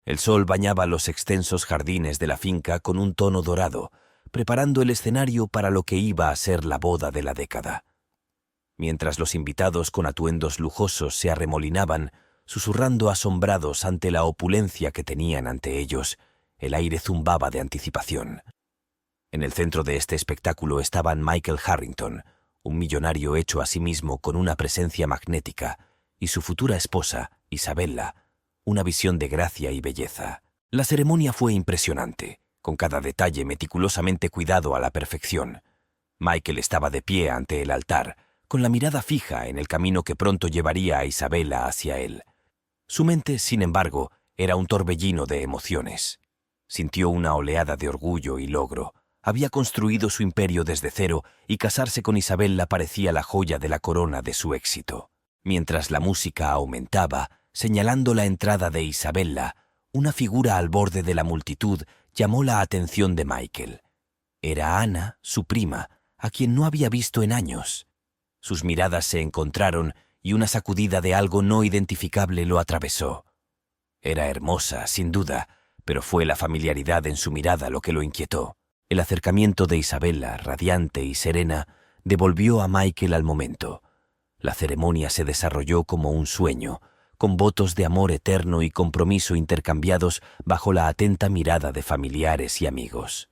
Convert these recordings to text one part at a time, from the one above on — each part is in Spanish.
El sol bañaba los extensos jardines de la finca con un tono dorado, preparando el escenario para lo que iba a ser la boda de la década. Mientras los invitados con atuendos lujosos se arremolinaban, susurrando asombrados ante la opulencia que tenían ante ellos, el aire zumbaba de anticipación. En el centro de este espectáculo estaban Michael Harrington, un millonario hecho a sí mismo con una presencia magnética, y su futura esposa, Isabella, una visión de gracia y belleza. La ceremonia fue impresionante, con cada detalle meticulosamente cuidado a la perfección. Michael estaba de pie ante el altar, con la mirada fija en el camino que pronto llevaría a Isabella hacia él. Su mente, sin embargo, era un torbellino de emociones. Sintió una oleada de orgullo y logro. Había construido su imperio desde cero y casarse con Isabella parecía la joya de la corona de su éxito. Mientras la música aumentaba, señalando la entrada de Isabella, una figura al borde de la multitud llamó la atención de Michael. Era Ana, su prima, a quien no había visto en años. Sus miradas se encontraron y una sacudida de algo no identificable lo atravesó. Era hermosa, sin duda, pero fue la familiaridad en su mirada lo que lo inquietó. El acercamiento de Isabella, radiante y serena, devolvió a Michael al momento. La ceremonia se desarrolló como un sueño, con votos de amor eterno y compromiso intercambiados bajo la atenta mirada de familiares y amigos.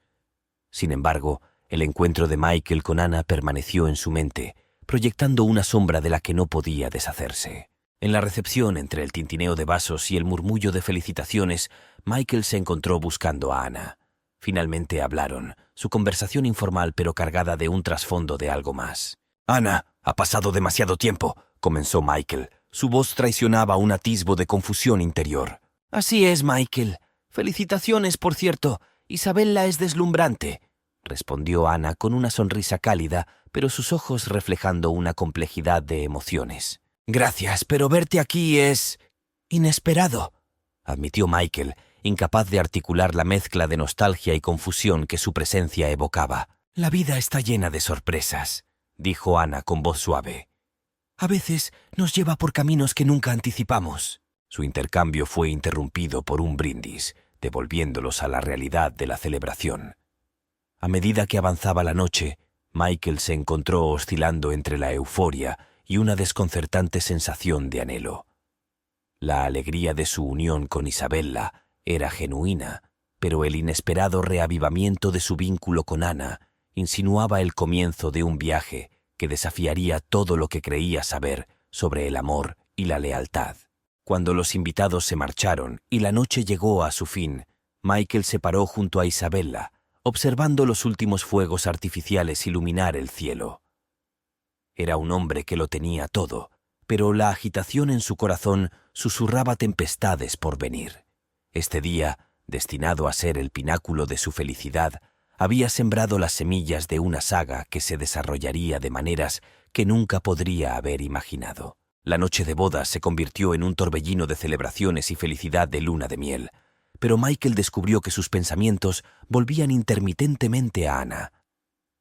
Sin embargo, el encuentro de Michael con Ana permaneció en su mente, proyectando una sombra de la que no podía deshacerse. En la recepción, entre el tintineo de vasos y el murmullo de felicitaciones, Michael se encontró buscando a Ana. Finalmente hablaron, su conversación informal pero cargada de un trasfondo de algo más. «Ana, ha pasado demasiado tiempo», comenzó Michael. Su voz traicionaba un atisbo de confusión interior. «Así es, Michael. Felicitaciones, por cierto. Isabella es deslumbrante», respondió Ana con una sonrisa cálida, pero sus ojos reflejando una complejidad de emociones. «Gracias, pero verte aquí es inesperado», admitió Michael, incapaz de articular la mezcla de nostalgia y confusión que su presencia evocaba. «La vida está llena de sorpresas», dijo Ana con voz suave. «A veces nos lleva por caminos que nunca anticipamos». Su intercambio fue interrumpido por un brindis, devolviéndolos a la realidad de la celebración. A medida que avanzaba la noche, Michael se encontró oscilando entre la euforia y una desconcertante sensación de anhelo. La alegría de su unión con Isabella era genuina, pero el inesperado reavivamiento de su vínculo con Ana insinuaba el comienzo de un viaje que desafiaría todo lo que creía saber sobre el amor y la lealtad. Cuando los invitados se marcharon y la noche llegó a su fin, Michael se paró junto a Isabella, observando los últimos fuegos artificiales iluminar el cielo. Era un hombre que lo tenía todo, pero la agitación en su corazón susurraba tempestades por venir. Este día, destinado a ser el pináculo de su felicidad, había sembrado las semillas de una saga que se desarrollaría de maneras que nunca podría haber imaginado. La noche de bodas se convirtió en un torbellino de celebraciones y felicidad de luna de miel, pero Michael descubrió que sus pensamientos volvían intermitentemente a Ana.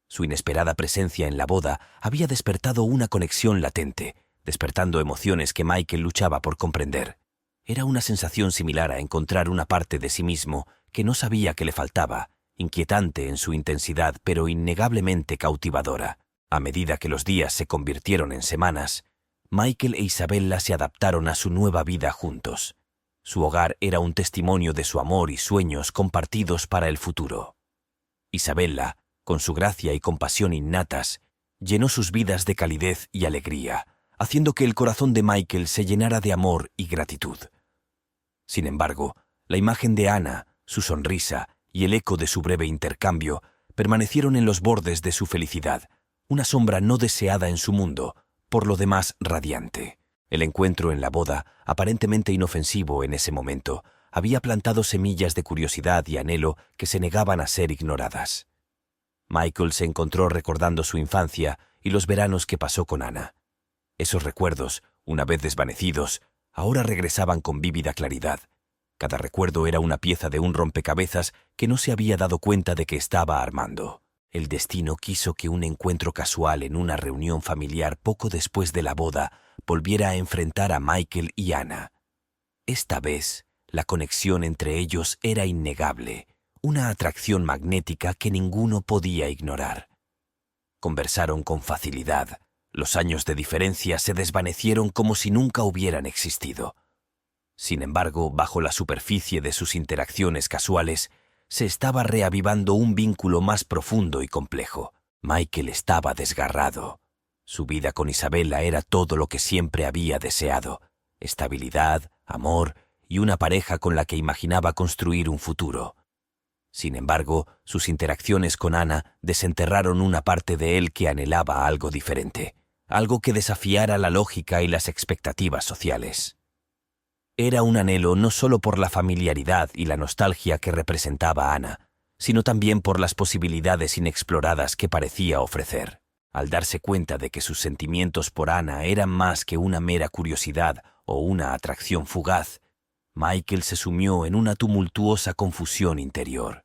Su inesperada presencia en la boda había despertado una conexión latente, despertando emociones que Michael luchaba por comprender. Era una sensación similar a encontrar una parte de sí mismo que no sabía que le faltaba, inquietante en su intensidad pero innegablemente cautivadora. A medida que los días se convirtieron en semanas, Michael e Isabella se adaptaron a su nueva vida juntos. Su hogar era un testimonio de su amor y sueños compartidos para el futuro. Isabella, con su gracia y compasión innatas, llenó sus vidas de calidez y alegría, haciendo que el corazón de Michael se llenara de amor y gratitud. Sin embargo, la imagen de Ana, su sonrisa y el eco de su breve intercambio permanecieron en los bordes de su felicidad, una sombra no deseada en su mundo, por lo demás radiante. El encuentro en la boda, aparentemente inofensivo en ese momento, había plantado semillas de curiosidad y anhelo que se negaban a ser ignoradas. Michael se encontró recordando su infancia y los veranos que pasó con Ana. Esos recuerdos, una vez desvanecidos, ahora regresaban con vívida claridad. Cada recuerdo era una pieza de un rompecabezas que no se había dado cuenta de que estaba armando. El destino quiso que un encuentro casual en una reunión familiar poco después de la boda volviera a enfrentar a Michael y Ana. Esta vez, La conexión entre ellos era innegable, una atracción magnética que ninguno podía ignorar. Conversaron con facilidad. Los años de diferencia se desvanecieron como si nunca hubieran existido. Sin embargo, bajo la superficie de sus interacciones casuales, se estaba reavivando un vínculo más profundo y complejo. Michael estaba desgarrado. Su vida con Isabella era todo lo que siempre había deseado: estabilidad, amor y una pareja con la que imaginaba construir un futuro. Sin embargo, sus interacciones con Anna desenterraron una parte de él que anhelaba algo diferente, algo que desafiara la lógica y las expectativas sociales. Era un anhelo no solo por la familiaridad y la nostalgia que representaba Anna, sino también por las posibilidades inexploradas que parecía ofrecer. Al darse cuenta de que sus sentimientos por Anna eran más que una mera curiosidad o una atracción fugaz, Michael se sumió en una tumultuosa confusión interior.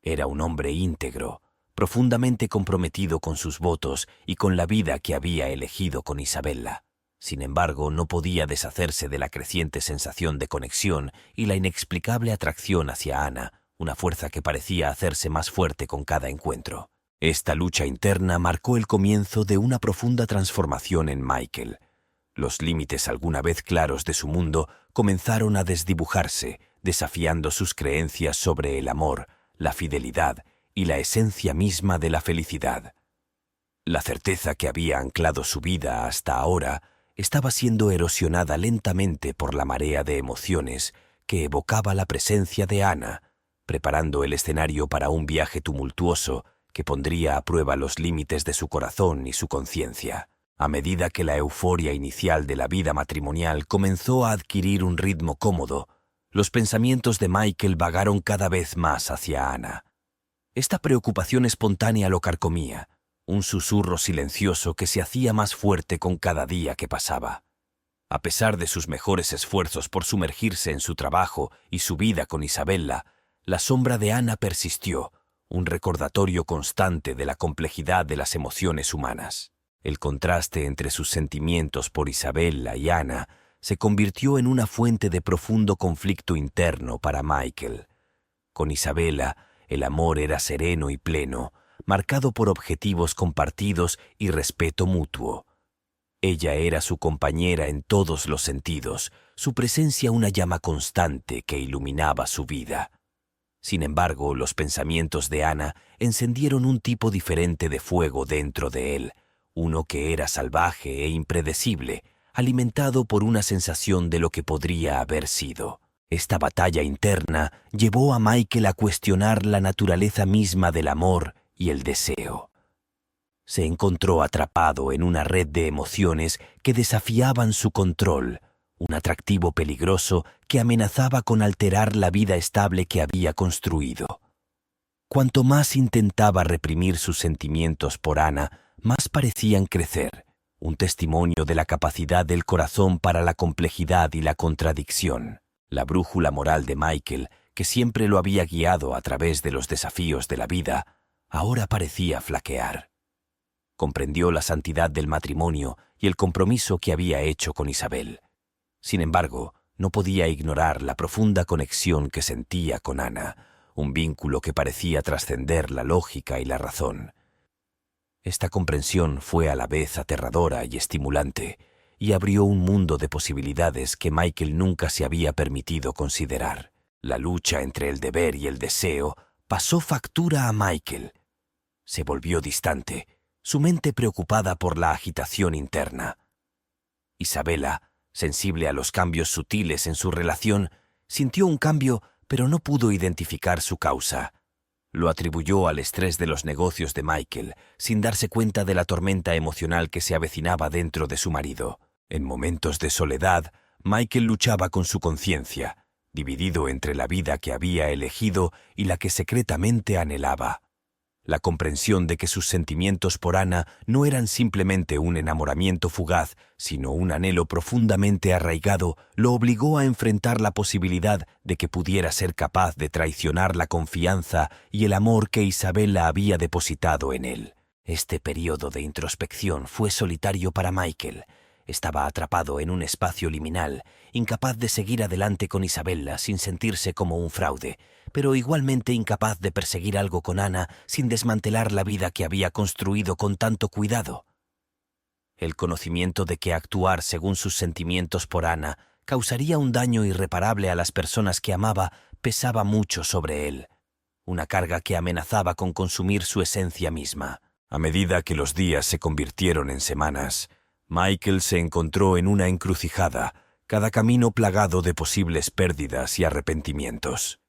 Era un hombre íntegro, profundamente comprometido con sus votos y con la vida que había elegido con Isabella. Sin embargo, no podía deshacerse de la creciente sensación de conexión y la inexplicable atracción hacia Anna, una fuerza que parecía hacerse más fuerte con cada encuentro. Esta lucha interna marcó el comienzo de una profunda transformación en Michael. Los límites alguna vez claros de su mundo comenzaron a desdibujarse, desafiando sus creencias sobre el amor, la fidelidad y la esencia misma de la felicidad. La certeza que había anclado su vida hasta ahora estaba siendo erosionada lentamente por la marea de emociones que evocaba la presencia de Anna, preparando el escenario para un viaje tumultuoso que pondría a prueba los límites de su corazón y su conciencia. A medida que la euforia inicial de la vida matrimonial comenzó a adquirir un ritmo cómodo, los pensamientos de Michael vagaron cada vez más hacia Anna. Esta preocupación espontánea lo carcomía, un susurro silencioso que se hacía más fuerte con cada día que pasaba. A pesar de sus mejores esfuerzos por sumergirse en su trabajo y su vida con Isabella, la sombra de Anna persistió, un recordatorio constante de la complejidad de las emociones humanas. El contraste entre sus sentimientos por Isabella y Anna se convirtió en una fuente de profundo conflicto interno para Michael. Con Isabella, el amor era sereno y pleno, marcado por objetivos compartidos y respeto mutuo. Ella era su compañera en todos los sentidos, su presencia una llama constante que iluminaba su vida. Sin embargo, los pensamientos de Anna encendieron un tipo diferente de fuego dentro de él, uno que era salvaje e impredecible, alimentado por una sensación de lo que podría haber sido. Esta batalla interna llevó a Michael a cuestionar la naturaleza misma del amor y el deseo. Se encontró atrapado en una red de emociones que desafiaban su control, un atractivo peligroso que amenazaba con alterar la vida estable que había construido. Cuanto más intentaba reprimir sus sentimientos por Anna, más parecían crecer, un testimonio de la capacidad del corazón para la complejidad y la contradicción. La brújula moral de Michael, que siempre lo había guiado a través de los desafíos de la vida, ahora parecía flaquear. Comprendió la santidad del matrimonio y el compromiso que había hecho con Isabel. Sin embargo, no podía ignorar la profunda conexión que sentía con Anna, un vínculo que parecía trascender la lógica y la razón. Esta comprensión fue a la vez aterradora y estimulante, y abrió un mundo de posibilidades que Michael nunca se había permitido considerar. La lucha entre el deber y el deseo pasó factura a Michael. Se volvió distante, su mente preocupada por la agitación interna. Isabella, sensible a los cambios sutiles en su relación, sintió un cambio, pero no pudo identificar su causa. Lo atribuyó al estrés de los negocios de Michael, sin darse cuenta de la tormenta emocional que se avecinaba dentro de su marido. En momentos de soledad, Michael luchaba con su conciencia, dividido entre la vida que había elegido y la que secretamente anhelaba. La comprensión de que sus sentimientos por Anna no eran simplemente un enamoramiento fugaz, sino un anhelo profundamente arraigado, lo obligó a enfrentar la posibilidad de que pudiera ser capaz de traicionar la confianza y el amor que Isabella había depositado en él. Este periodo de introspección fue solitario para Michael. Estaba atrapado en un espacio liminal, incapaz de seguir adelante con Isabella sin sentirse como un fraude, pero igualmente incapaz de perseguir algo con Ana sin desmantelar la vida que había construido con tanto cuidado. El conocimiento de que actuar según sus sentimientos por Ana causaría un daño irreparable a las personas que amaba pesaba mucho sobre él, una carga que amenazaba con consumir su esencia misma. A medida que los días se convirtieron en semanas, Michael se encontró en una encrucijada, cada camino plagado de posibles pérdidas y arrepentimientos.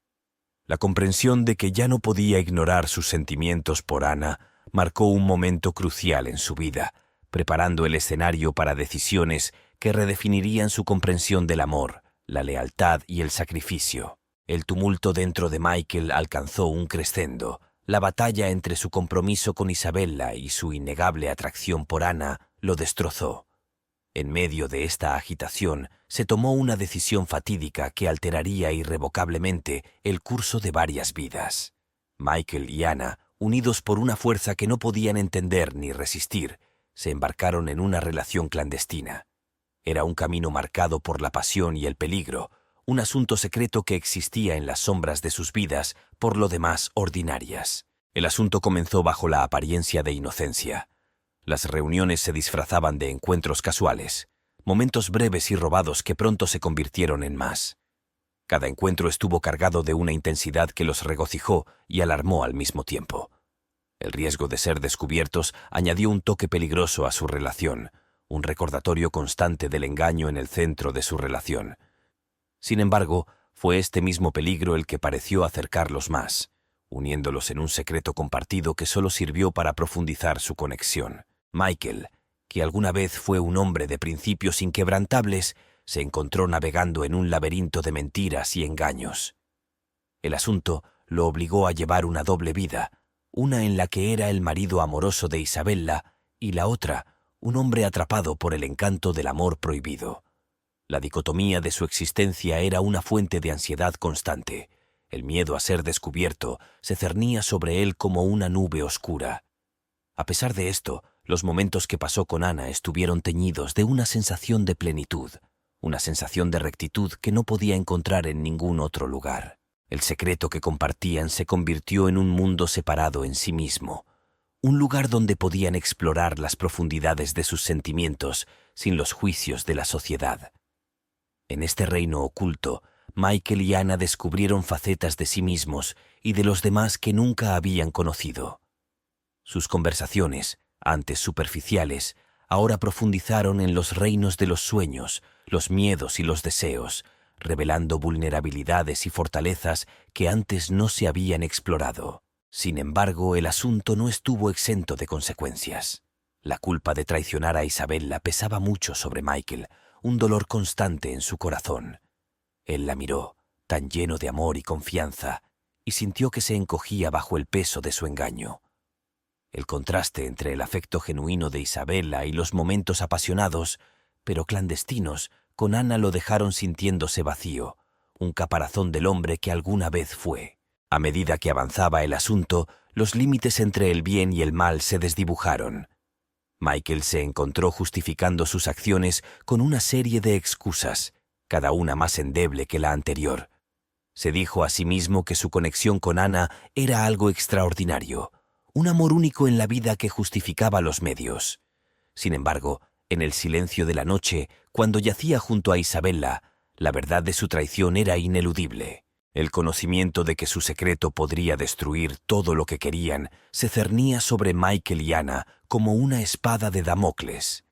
La comprensión de que ya no podía ignorar sus sentimientos por Ana marcó un momento crucial en su vida, preparando el escenario para decisiones que redefinirían su comprensión del amor, la lealtad y el sacrificio. El tumulto dentro de Michael alcanzó un crescendo. La batalla entre su compromiso con Isabella y su innegable atracción por Ana lo destrozó. En medio de esta agitación, se tomó una decisión fatídica que alteraría irrevocablemente el curso de varias vidas. Michael y Ana, unidos por una fuerza que no podían entender ni resistir, se embarcaron en una relación clandestina. Era un camino marcado por la pasión y el peligro, un asunto secreto que existía en las sombras de sus vidas, por lo demás ordinarias. El asunto comenzó bajo la apariencia de inocencia. Las reuniones se disfrazaban de encuentros casuales, momentos breves y robados que pronto se convirtieron en más. Cada encuentro estuvo cargado de una intensidad que los regocijó y alarmó al mismo tiempo. El riesgo de ser descubiertos añadió un toque peligroso a su relación, un recordatorio constante del engaño en el centro de su relación. Sin embargo, fue este mismo peligro el que pareció acercarlos más, uniéndolos en un secreto compartido que solo sirvió para profundizar su conexión. Michael, que alguna vez fue un hombre de principios inquebrantables, se encontró navegando en un laberinto de mentiras y engaños. El asunto lo obligó a llevar una doble vida, una en la que era el marido amoroso de Isabella y la otra, un hombre atrapado por el encanto del amor prohibido. La dicotomía de su existencia era una fuente de ansiedad constante. El miedo a ser descubierto se cernía sobre él como una nube oscura. A pesar de esto, los momentos que pasó con Ana estuvieron teñidos de una sensación de plenitud, una sensación de rectitud que no podía encontrar en ningún otro lugar. El secreto que compartían se convirtió en un mundo separado en sí mismo, un lugar donde podían explorar las profundidades de sus sentimientos sin los juicios de la sociedad. En este reino oculto, Michael y Ana descubrieron facetas de sí mismos y de los demás que nunca habían conocido. Sus conversaciones, antes superficiales, ahora profundizaron en los reinos de los sueños, los miedos y los deseos, revelando vulnerabilidades y fortalezas que antes no se habían explorado. Sin embargo, el asunto no estuvo exento de consecuencias. La culpa de traicionar a Isabella pesaba mucho sobre Michael, un dolor constante en su corazón. Él la miró, tan lleno de amor y confianza, y sintió que se encogía bajo el peso de su engaño. El contraste entre el afecto genuino de Isabella y los momentos apasionados, pero clandestinos, con Ana lo dejaron sintiéndose vacío, un caparazón del hombre que alguna vez fue. A medida que avanzaba el asunto, los límites entre el bien y el mal se desdibujaron. Michael se encontró justificando sus acciones con una serie de excusas, cada una más endeble que la anterior. Se dijo a sí mismo que su conexión con Ana era algo extraordinario, un amor único en la vida que justificaba los medios. Sin embargo, en el silencio de la noche, cuando yacía junto a Isabella, la verdad de su traición era ineludible. El conocimiento de que su secreto podría destruir todo lo que querían se cernía sobre Michael y Ana como una espada de Damocles.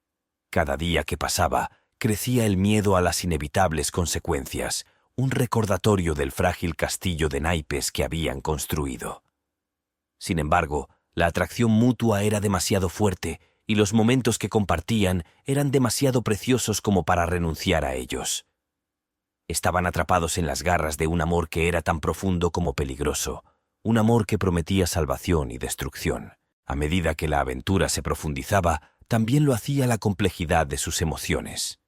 Cada día que pasaba, crecía el miedo a las inevitables consecuencias, un recordatorio del frágil castillo de naipes que habían construido. Sin embargo, la atracción mutua era demasiado fuerte y los momentos que compartían eran demasiado preciosos como para renunciar a ellos. Estaban atrapados en las garras de un amor que era tan profundo como peligroso, un amor que prometía salvación y destrucción. A medida que la aventura se profundizaba, también lo hacía la complejidad de sus emociones.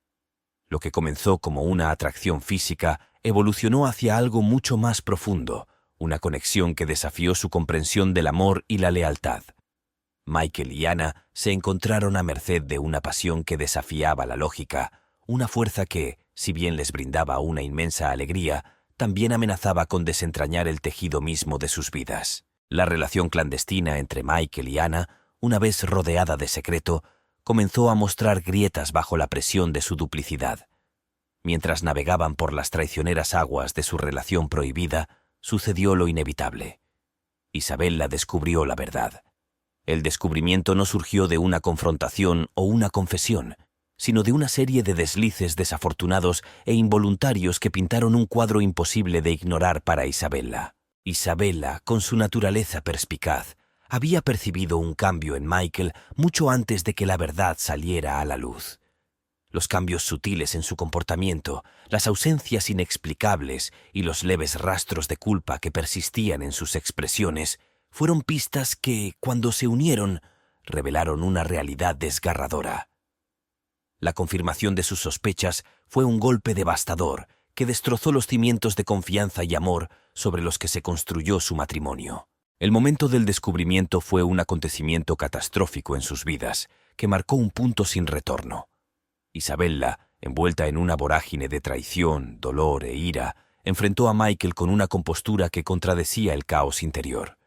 Lo que comenzó como una atracción física evolucionó hacia algo mucho más profundo, una conexión que desafió su comprensión del amor y la lealtad. Michael y Ana se encontraron a merced de una pasión que desafiaba la lógica, una fuerza que, si bien les brindaba una inmensa alegría, también amenazaba con desentrañar el tejido mismo de sus vidas. La relación clandestina entre Michael y Ana, una vez rodeada de secreto, comenzó a mostrar grietas bajo la presión de su duplicidad. Mientras navegaban por las traicioneras aguas de su relación prohibida, sucedió lo inevitable. Isabella descubrió la verdad. El descubrimiento no surgió de una confrontación o una confesión, sino de una serie de deslices desafortunados e involuntarios que pintaron un cuadro imposible de ignorar para Isabella. Isabella, con su naturaleza perspicaz, había percibido un cambio en Michael mucho antes de que la verdad saliera a la luz. Los cambios sutiles en su comportamiento, las ausencias inexplicables y los leves rastros de culpa que persistían en sus expresiones fueron pistas que, cuando se unieron, revelaron una realidad desgarradora. La confirmación de sus sospechas fue un golpe devastador que destrozó los cimientos de confianza y amor sobre los que se construyó su matrimonio. El momento del descubrimiento fue un acontecimiento catastrófico en sus vidas, que marcó un punto sin retorno. Isabella, envuelta en una vorágine de traición, dolor e ira, enfrentó a Michael con una compostura que contradecía el caos interior.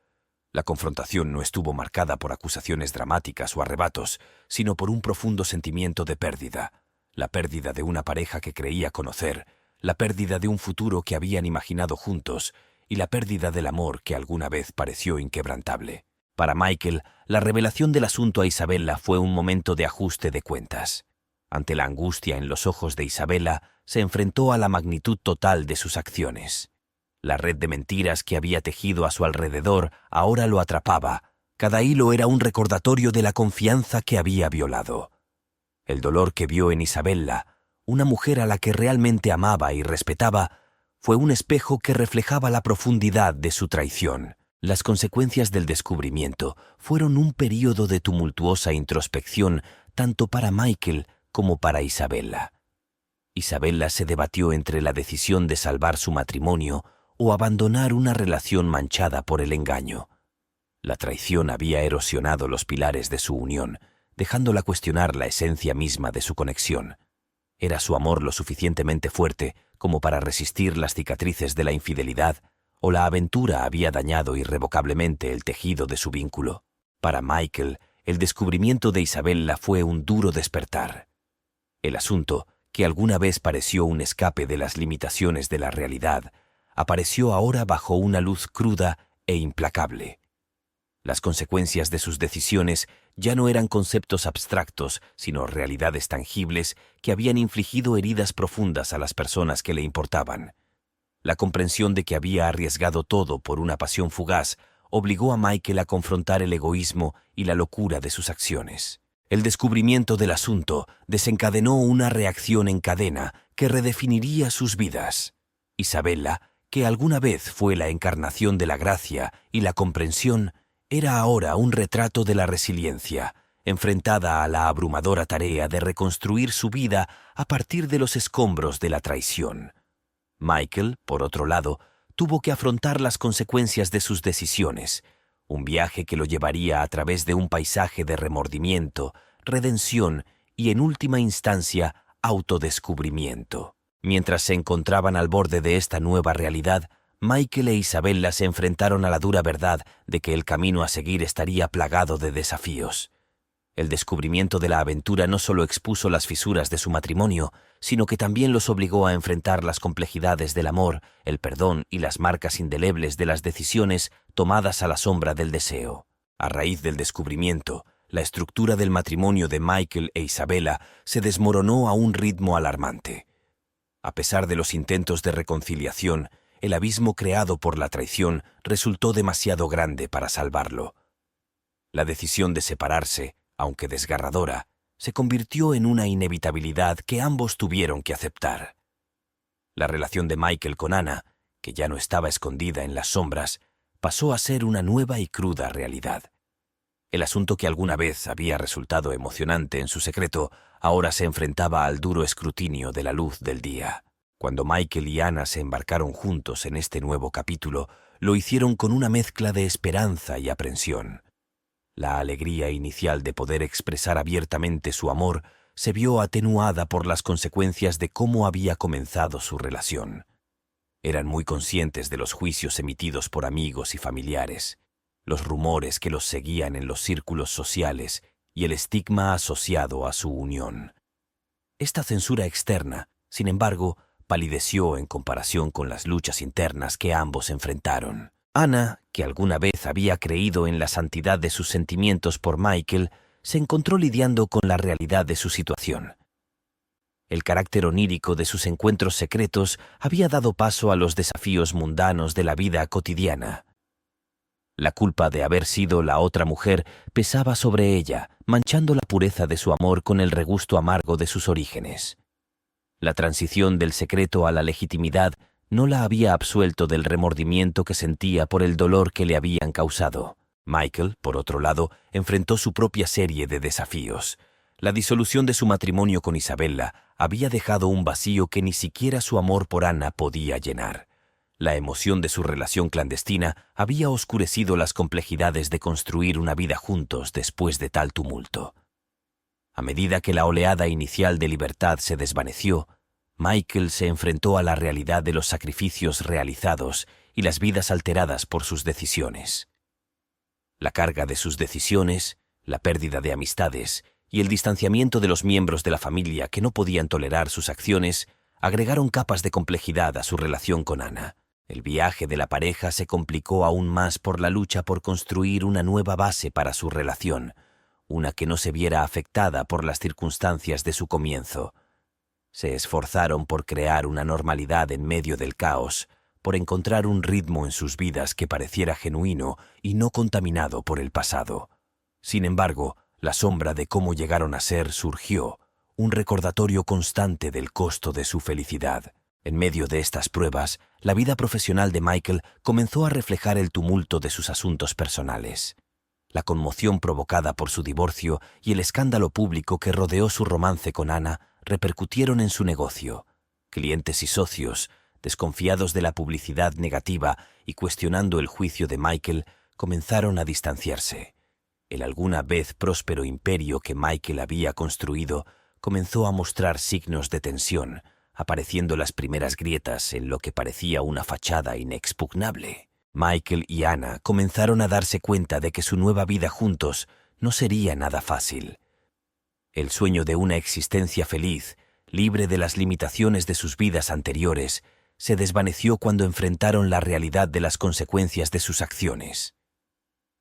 La confrontación no estuvo marcada por acusaciones dramáticas o arrebatos, sino por un profundo sentimiento de pérdida, la pérdida de una pareja que creía conocer, la pérdida de un futuro que habían imaginado juntos y la pérdida del amor que alguna vez pareció inquebrantable. Para Michael, la revelación del asunto a Isabella fue un momento de ajuste de cuentas. Ante la angustia en los ojos de Isabella, se enfrentó a la magnitud total de sus acciones. La red de mentiras que había tejido a su alrededor ahora lo atrapaba. Cada hilo era un recordatorio de la confianza que había violado. El dolor que vio en Isabella, una mujer a la que realmente amaba y respetaba, fue un espejo que reflejaba la profundidad de su traición. Las consecuencias del descubrimiento fueron un período de tumultuosa introspección tanto para Michael como para Isabella. Isabella se debatió entre la decisión de salvar su matrimonio o abandonar una relación manchada por el engaño. La traición había erosionado los pilares de su unión, dejándola cuestionar la esencia misma de su conexión. ¿Era su amor lo suficientemente fuerte como para resistir las cicatrices de la infidelidad, o la aventura había dañado irrevocablemente el tejido de su vínculo? Para Michael, el descubrimiento de Isabella fue un duro despertar. El asunto, que alguna vez pareció un escape de las limitaciones de la realidad, apareció ahora bajo una luz cruda e implacable. Las consecuencias de sus decisiones ya no eran conceptos abstractos, sino realidades tangibles que habían infligido heridas profundas a las personas que le importaban. La comprensión de que había arriesgado todo por una pasión fugaz obligó a Michael a confrontar el egoísmo y la locura de sus acciones. El descubrimiento del asunto desencadenó una reacción en cadena que redefiniría sus vidas. Isabella, que alguna vez fue la encarnación de la gracia y la comprensión, era ahora un retrato de la resiliencia, enfrentada a la abrumadora tarea de reconstruir su vida a partir de los escombros de la traición. Michael, por otro lado, tuvo que afrontar las consecuencias de sus decisiones, un viaje que lo llevaría a través de un paisaje de remordimiento, redención y, en última instancia, autodescubrimiento. Mientras se encontraban al borde de esta nueva realidad, Michael e Isabella se enfrentaron a la dura verdad de que el camino a seguir estaría plagado de desafíos. El descubrimiento de la aventura no solo expuso las fisuras de su matrimonio, sino que también los obligó a enfrentar las complejidades del amor, el perdón y las marcas indelebles de las decisiones tomadas a la sombra del deseo. A raíz del descubrimiento, la estructura del matrimonio de Michael e Isabella se desmoronó a un ritmo alarmante. A pesar de los intentos de reconciliación, el abismo creado por la traición resultó demasiado grande para salvarlo. La decisión de separarse, aunque desgarradora, se convirtió en una inevitabilidad que ambos tuvieron que aceptar. La relación de Michael con Ana, que ya no estaba escondida en las sombras, pasó a ser una nueva y cruda realidad. El asunto que alguna vez había resultado emocionante en su secreto, ahora se enfrentaba al duro escrutinio de la luz del día. Cuando Michael y Ana se embarcaron juntos en este nuevo capítulo, lo hicieron con una mezcla de esperanza y aprensión. La alegría inicial de poder expresar abiertamente su amor se vio atenuada por las consecuencias de cómo había comenzado su relación. Eran muy conscientes de los juicios emitidos por amigos y familiares, los rumores que los seguían en los círculos sociales y el estigma asociado a su unión. Esta censura externa, sin embargo, palideció en comparación con las luchas internas que ambos enfrentaron. Anna, que alguna vez había creído en la santidad de sus sentimientos por Michael, se encontró lidiando con la realidad de su situación. El carácter onírico de sus encuentros secretos había dado paso a los desafíos mundanos de la vida cotidiana. La culpa de haber sido la otra mujer pesaba sobre ella, manchando la pureza de su amor con el regusto amargo de sus orígenes. La transición del secreto a la legitimidad no la había absuelto del remordimiento que sentía por el dolor que le habían causado. Michael, por otro lado, enfrentó su propia serie de desafíos. La disolución de su matrimonio con Isabella había dejado un vacío que ni siquiera su amor por Anna podía llenar. La emoción de su relación clandestina había oscurecido las complejidades de construir una vida juntos después de tal tumulto. A medida que la oleada inicial de libertad se desvaneció, Michael se enfrentó a la realidad de los sacrificios realizados y las vidas alteradas por sus decisiones. La carga de sus decisiones, la pérdida de amistades y el distanciamiento de los miembros de la familia que no podían tolerar sus acciones agregaron capas de complejidad a su relación con Anna. El viaje de la pareja se complicó aún más por la lucha por construir una nueva base para su relación, una que no se viera afectada por las circunstancias de su comienzo. Se esforzaron por crear una normalidad en medio del caos, por encontrar un ritmo en sus vidas que pareciera genuino y no contaminado por el pasado. Sin embargo, la sombra de cómo llegaron a ser surgió, un recordatorio constante del costo de su felicidad. En medio de estas pruebas, la vida profesional de Michael comenzó a reflejar el tumulto de sus asuntos personales. La conmoción provocada por su divorcio y el escándalo público que rodeó su romance con Anna repercutieron en su negocio. Clientes y socios, desconfiados de la publicidad negativa y cuestionando el juicio de Michael, comenzaron a distanciarse. El alguna vez próspero imperio que Michael había construido comenzó a mostrar signos de tensión, apareciendo las primeras grietas en lo que parecía una fachada inexpugnable. Michael y Anna comenzaron a darse cuenta de que su nueva vida juntos no sería nada fácil. El sueño de una existencia feliz, libre de las limitaciones de sus vidas anteriores, se desvaneció cuando enfrentaron la realidad de las consecuencias de sus acciones.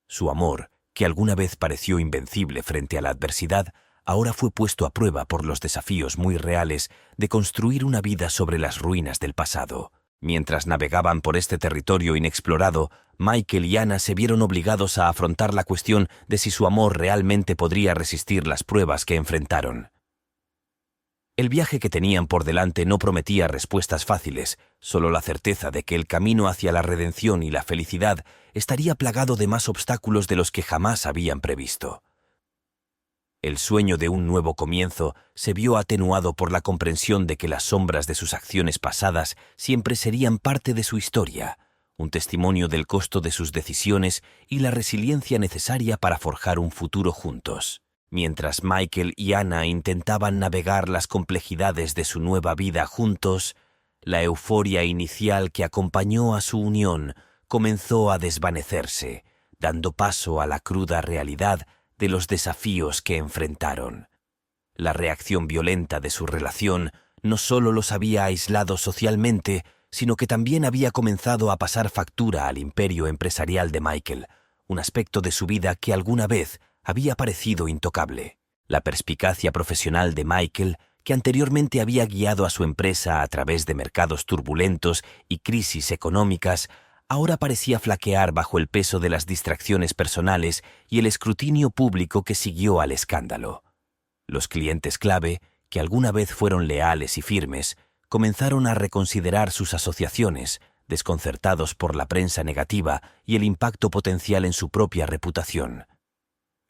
Su amor, que alguna vez pareció invencible frente a la adversidad, ahora fue puesto a prueba por los desafíos muy reales de construir una vida sobre las ruinas del pasado. Mientras navegaban por este territorio inexplorado, Michael y Anna se vieron obligados a afrontar la cuestión de si su amor realmente podría resistir las pruebas que enfrentaron. El viaje que tenían por delante no prometía respuestas fáciles, solo la certeza de que el camino hacia la redención y la felicidad estaría plagado de más obstáculos de los que jamás habían previsto. El sueño de un nuevo comienzo se vio atenuado por la comprensión de que las sombras de sus acciones pasadas siempre serían parte de su historia, un testimonio del costo de sus decisiones y la resiliencia necesaria para forjar un futuro juntos. Mientras Michael y Anna intentaban navegar las complejidades de su nueva vida juntos, la euforia inicial que acompañó a su unión comenzó a desvanecerse, dando paso a la cruda realidad de los desafíos que enfrentaron. La reacción violenta de su relación no solo los había aislado socialmente, sino que también había comenzado a pasar factura al imperio empresarial de Michael, un aspecto de su vida que alguna vez había parecido intocable. La perspicacia profesional de Michael, que anteriormente había guiado a su empresa a través de mercados turbulentos y crisis económicas, ahora parecía flaquear bajo el peso de las distracciones personales y el escrutinio público que siguió al escándalo. Los clientes clave, que alguna vez fueron leales y firmes, comenzaron a reconsiderar sus asociaciones, desconcertados por la prensa negativa y el impacto potencial en su propia reputación.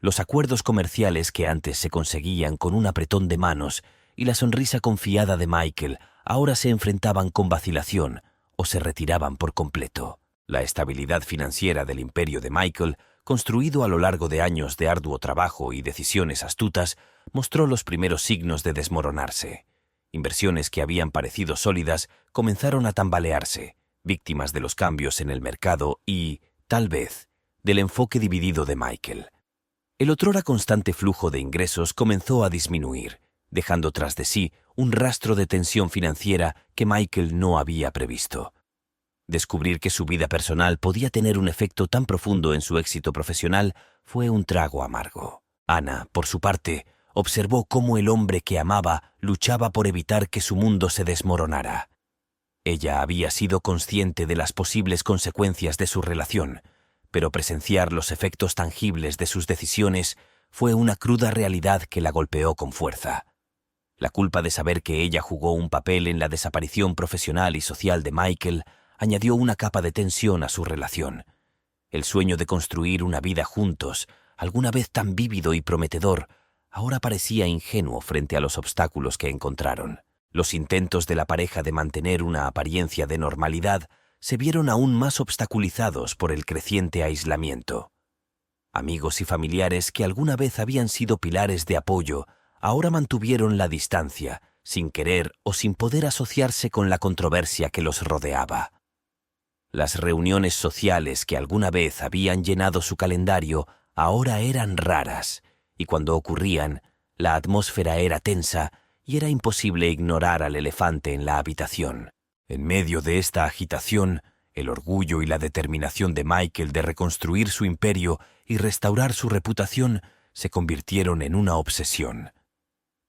Los acuerdos comerciales que antes se conseguían con un apretón de manos y la sonrisa confiada de Michael ahora se enfrentaban con vacilación o se retiraban por completo. La estabilidad financiera del imperio de Michael construido a lo largo de años de arduo trabajo y decisiones astutas, mostró los primeros signos de desmoronarse. Inversiones que habían parecido sólidas comenzaron a tambalearse, víctimas de los cambios en el mercado y, tal vez, del enfoque dividido de Michael. El otrora constante flujo de ingresos comenzó a disminuir, dejando tras de sí un rastro de tensión financiera que Michael no había previsto. Descubrir que su vida personal podía tener un efecto tan profundo en su éxito profesional fue un trago amargo. Ana, por su parte, observó cómo el hombre que amaba luchaba por evitar que su mundo se desmoronara. Ella había sido consciente de las posibles consecuencias de su relación, pero presenciar los efectos tangibles de sus decisiones fue una cruda realidad que la golpeó con fuerza. La culpa de saber que ella jugó un papel en la desaparición profesional y social de Michael añadió una capa de tensión a su relación. El sueño de construir una vida juntos, alguna vez tan vívido y prometedor, ahora parecía ingenuo frente a los obstáculos que encontraron. Los intentos de la pareja de mantener una apariencia de normalidad se vieron aún más obstaculizados por el creciente aislamiento. Amigos y familiares que alguna vez habían sido pilares de apoyo, ahora mantuvieron la distancia, sin querer o sin poder asociarse con la controversia que los rodeaba. Las reuniones sociales que alguna vez habían llenado su calendario ahora eran raras, y cuando ocurrían, la atmósfera era tensa y era imposible ignorar al elefante en la habitación. En medio de esta agitación, el orgullo y la determinación de Michael de reconstruir su imperio y restaurar su reputación se convirtieron en una obsesión.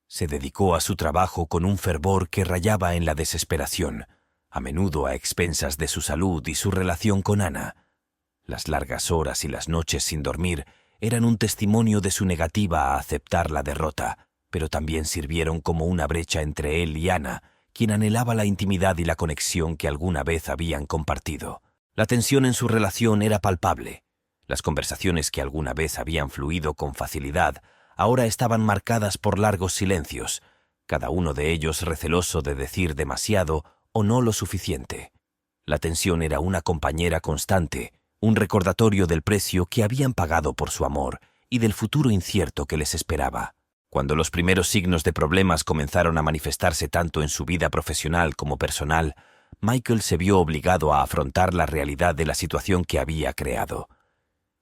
Se dedicó a su trabajo con un fervor que rayaba en la desesperación, a menudo a expensas de su salud y su relación con Ana. Las largas horas y las noches sin dormir eran un testimonio de su negativa a aceptar la derrota, pero también sirvieron como una brecha entre él y Ana, quien anhelaba la intimidad y la conexión que alguna vez habían compartido. La tensión en su relación era palpable. Las conversaciones que alguna vez habían fluido con facilidad ahora estaban marcadas por largos silencios, cada uno de ellos receloso de decir demasiado o no lo suficiente. La tensión era una compañera constante, un recordatorio del precio que habían pagado por su amor y del futuro incierto que les esperaba. Cuando los primeros signos de problemas comenzaron a manifestarse tanto en su vida profesional como personal, Michael se vio obligado a afrontar la realidad de la situación que había creado.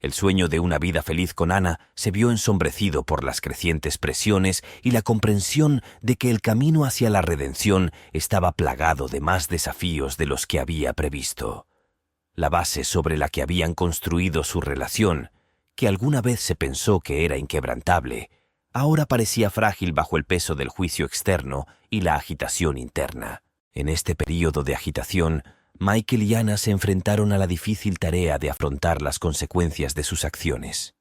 El sueño de una vida feliz con Ana se vio ensombrecido por las crecientes presiones y la comprensión de que el camino hacia la redención estaba plagado de más desafíos de los que había previsto. La base sobre la que habían construido su relación, que alguna vez se pensó que era inquebrantable, ahora parecía frágil bajo el peso del juicio externo y la agitación interna. En este período de agitación, Michael y Ana se enfrentaron a la difícil tarea de afrontar las consecuencias de sus acciones.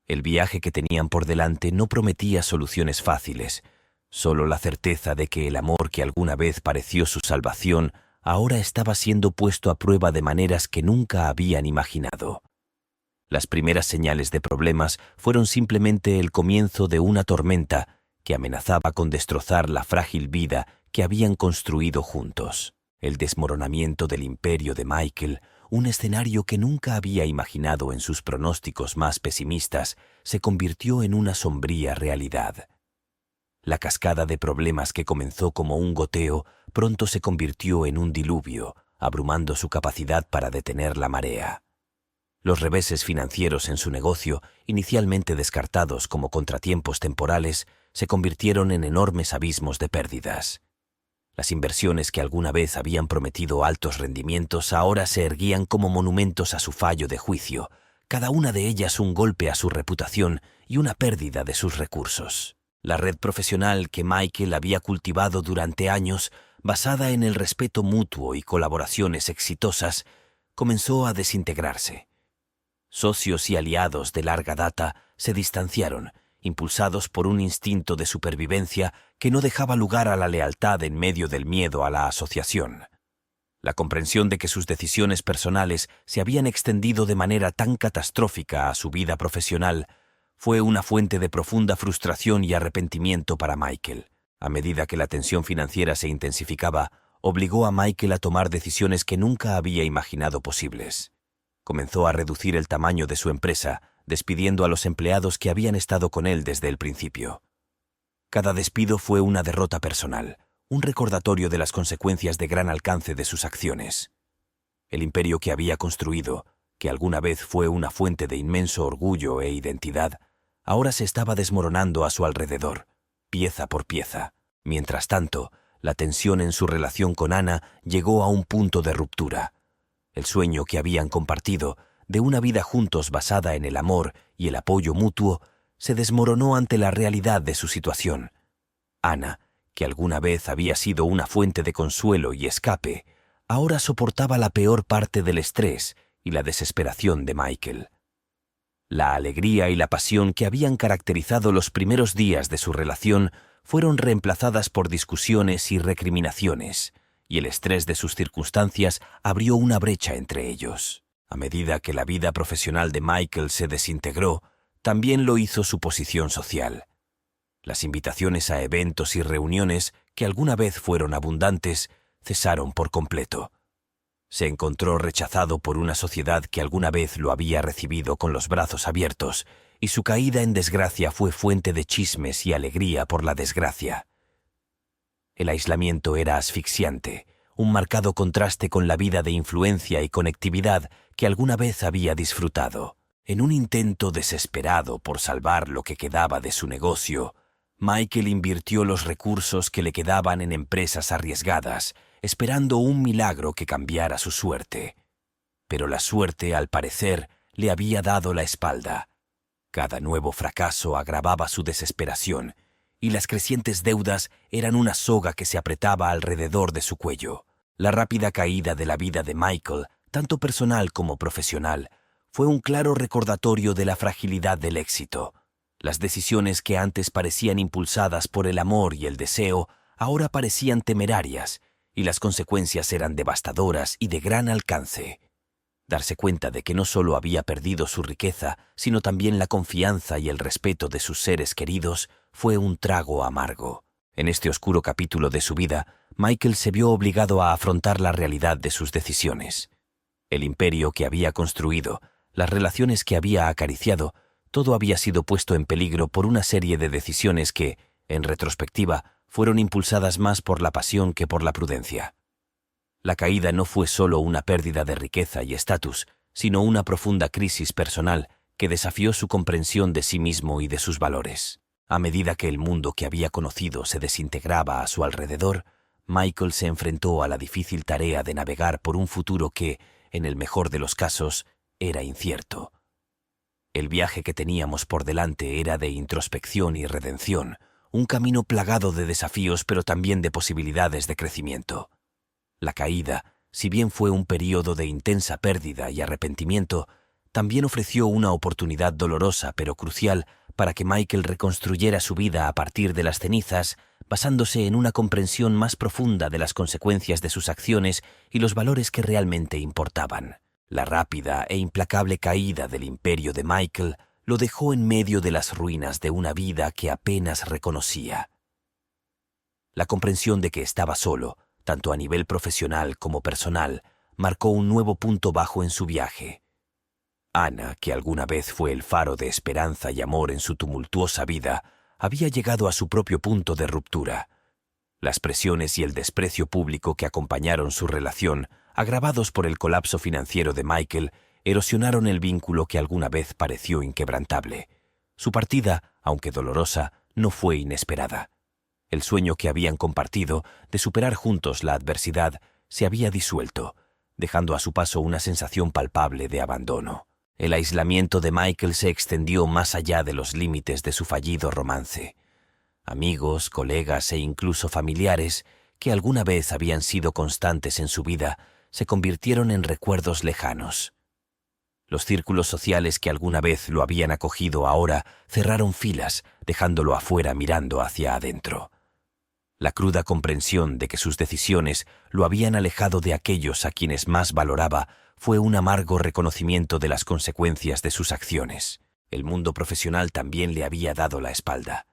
El viaje que tenían por delante no prometía soluciones fáciles, solo la certeza de que el amor que alguna vez pareció su salvación ahora estaba siendo puesto a prueba de maneras que nunca habían imaginado. Las primeras señales de problemas fueron simplemente el comienzo de una tormenta que amenazaba con destrozar la frágil vida que habían construido juntos. El desmoronamiento del imperio de Michael, un escenario que nunca había imaginado en sus pronósticos más pesimistas, se convirtió en una sombría realidad. La cascada de problemas que comenzó como un goteo pronto se convirtió en un diluvio, abrumando su capacidad para detener la marea. Los reveses financieros en su negocio, inicialmente descartados como contratiempos temporales, se convirtieron en enormes abismos de pérdidas. Las inversiones que alguna vez habían prometido altos rendimientos ahora se erguían como monumentos a su fallo de juicio, cada una de ellas un golpe a su reputación y una pérdida de sus recursos. La red profesional que Michael había cultivado durante años, basada en el respeto mutuo y colaboraciones exitosas, comenzó a desintegrarse. Socios y aliados de larga data se distanciaron, impulsados por un instinto de supervivencia que no dejaba lugar a la lealtad en medio del miedo a la asociación. La comprensión de que sus decisiones personales se habían extendido de manera tan catastrófica a su vida profesional fue una fuente de profunda frustración y arrepentimiento para Michael. A medida que la tensión financiera se intensificaba, obligó a Michael a tomar decisiones que nunca había imaginado posibles. Comenzó a reducir el tamaño de su empresa, despidiendo a los empleados que habían estado con él desde el principio. Cada despido fue una derrota personal, un recordatorio de las consecuencias de gran alcance de sus acciones. El imperio que había construido, que alguna vez fue una fuente de inmenso orgullo e identidad, ahora se estaba desmoronando a su alrededor, pieza por pieza. Mientras tanto, la tensión en su relación con Anna llegó a un punto de ruptura. El sueño que habían compartido, de una vida juntos basada en el amor y el apoyo mutuo, se desmoronó ante la realidad de su situación. Anna, que alguna vez había sido una fuente de consuelo y escape, ahora soportaba la peor parte del estrés y la desesperación de Michael. La alegría y la pasión que habían caracterizado los primeros días de su relación fueron reemplazadas por discusiones y recriminaciones, y el estrés de sus circunstancias abrió una brecha entre ellos. A medida que la vida profesional de Michael se desintegró, también lo hizo su posición social. Las invitaciones a eventos y reuniones, que alguna vez fueron abundantes, cesaron por completo. Se encontró rechazado por una sociedad que alguna vez lo había recibido con los brazos abiertos, y su caída en desgracia fue fuente de chismes y alegría por la desgracia. El aislamiento era asfixiante, un marcado contraste con la vida de influencia y conectividad que alguna vez había disfrutado. En un intento desesperado por salvar lo que quedaba de su negocio, Michael invirtió los recursos que le quedaban en empresas arriesgadas, esperando un milagro que cambiara su suerte. Pero la suerte, al parecer, le había dado la espalda. Cada nuevo fracaso agravaba su desesperación, y las crecientes deudas eran una soga que se apretaba alrededor de su cuello. La rápida caída de la vida de Michael, tanto personal como profesional, fue un claro recordatorio de la fragilidad del éxito. Las decisiones que antes parecían impulsadas por el amor y el deseo, ahora parecían temerarias, y las consecuencias eran devastadoras y de gran alcance. Darse cuenta de que no solo había perdido su riqueza, sino también la confianza y el respeto de sus seres queridos, fue un trago amargo. En este oscuro capítulo de su vida, Michael se vio obligado a afrontar la realidad de sus decisiones. El imperio que había construido, las relaciones que había acariciado, todo había sido puesto en peligro por una serie de decisiones que, en retrospectiva, fueron impulsadas más por la pasión que por la prudencia. La caída no fue solo una pérdida de riqueza y estatus, sino una profunda crisis personal que desafió su comprensión de sí mismo y de sus valores. A medida que el mundo que había conocido se desintegraba a su alrededor, Michael se enfrentó a la difícil tarea de navegar por un futuro que, en el mejor de los casos, era incierto. El viaje que teníamos por delante era de introspección y redención, un camino plagado de desafíos pero también de posibilidades de crecimiento. La caída, si bien fue un período de intensa pérdida y arrepentimiento, también ofreció una oportunidad dolorosa pero crucial para que Michael reconstruyera su vida a partir de las cenizas, basándose en una comprensión más profunda de las consecuencias de sus acciones y los valores que realmente importaban. La rápida e implacable caída del imperio de Michael lo dejó en medio de las ruinas de una vida que apenas reconocía. La comprensión de que estaba solo, tanto a nivel profesional como personal, marcó un nuevo punto bajo en su viaje. Anna, que alguna vez fue el faro de esperanza y amor en su tumultuosa vida, había llegado a su propio punto de ruptura. Las presiones y el desprecio público que acompañaron su relación, agravados por el colapso financiero de Michael, erosionaron el vínculo que alguna vez pareció inquebrantable. Su partida, aunque dolorosa, no fue inesperada. El sueño que habían compartido, de superar juntos la adversidad, se había disuelto, dejando a su paso una sensación palpable de abandono. El aislamiento de Michael se extendió más allá de los límites de su fallido romance. Amigos, colegas e incluso familiares, que alguna vez habían sido constantes en su vida, se convirtieron en recuerdos lejanos. Los círculos sociales que alguna vez lo habían acogido ahora cerraron filas, dejándolo afuera mirando hacia adentro. La cruda comprensión de que sus decisiones lo habían alejado de aquellos a quienes más valoraba fue un amargo reconocimiento de las consecuencias de sus acciones. El mundo profesional también le había dado la espalda.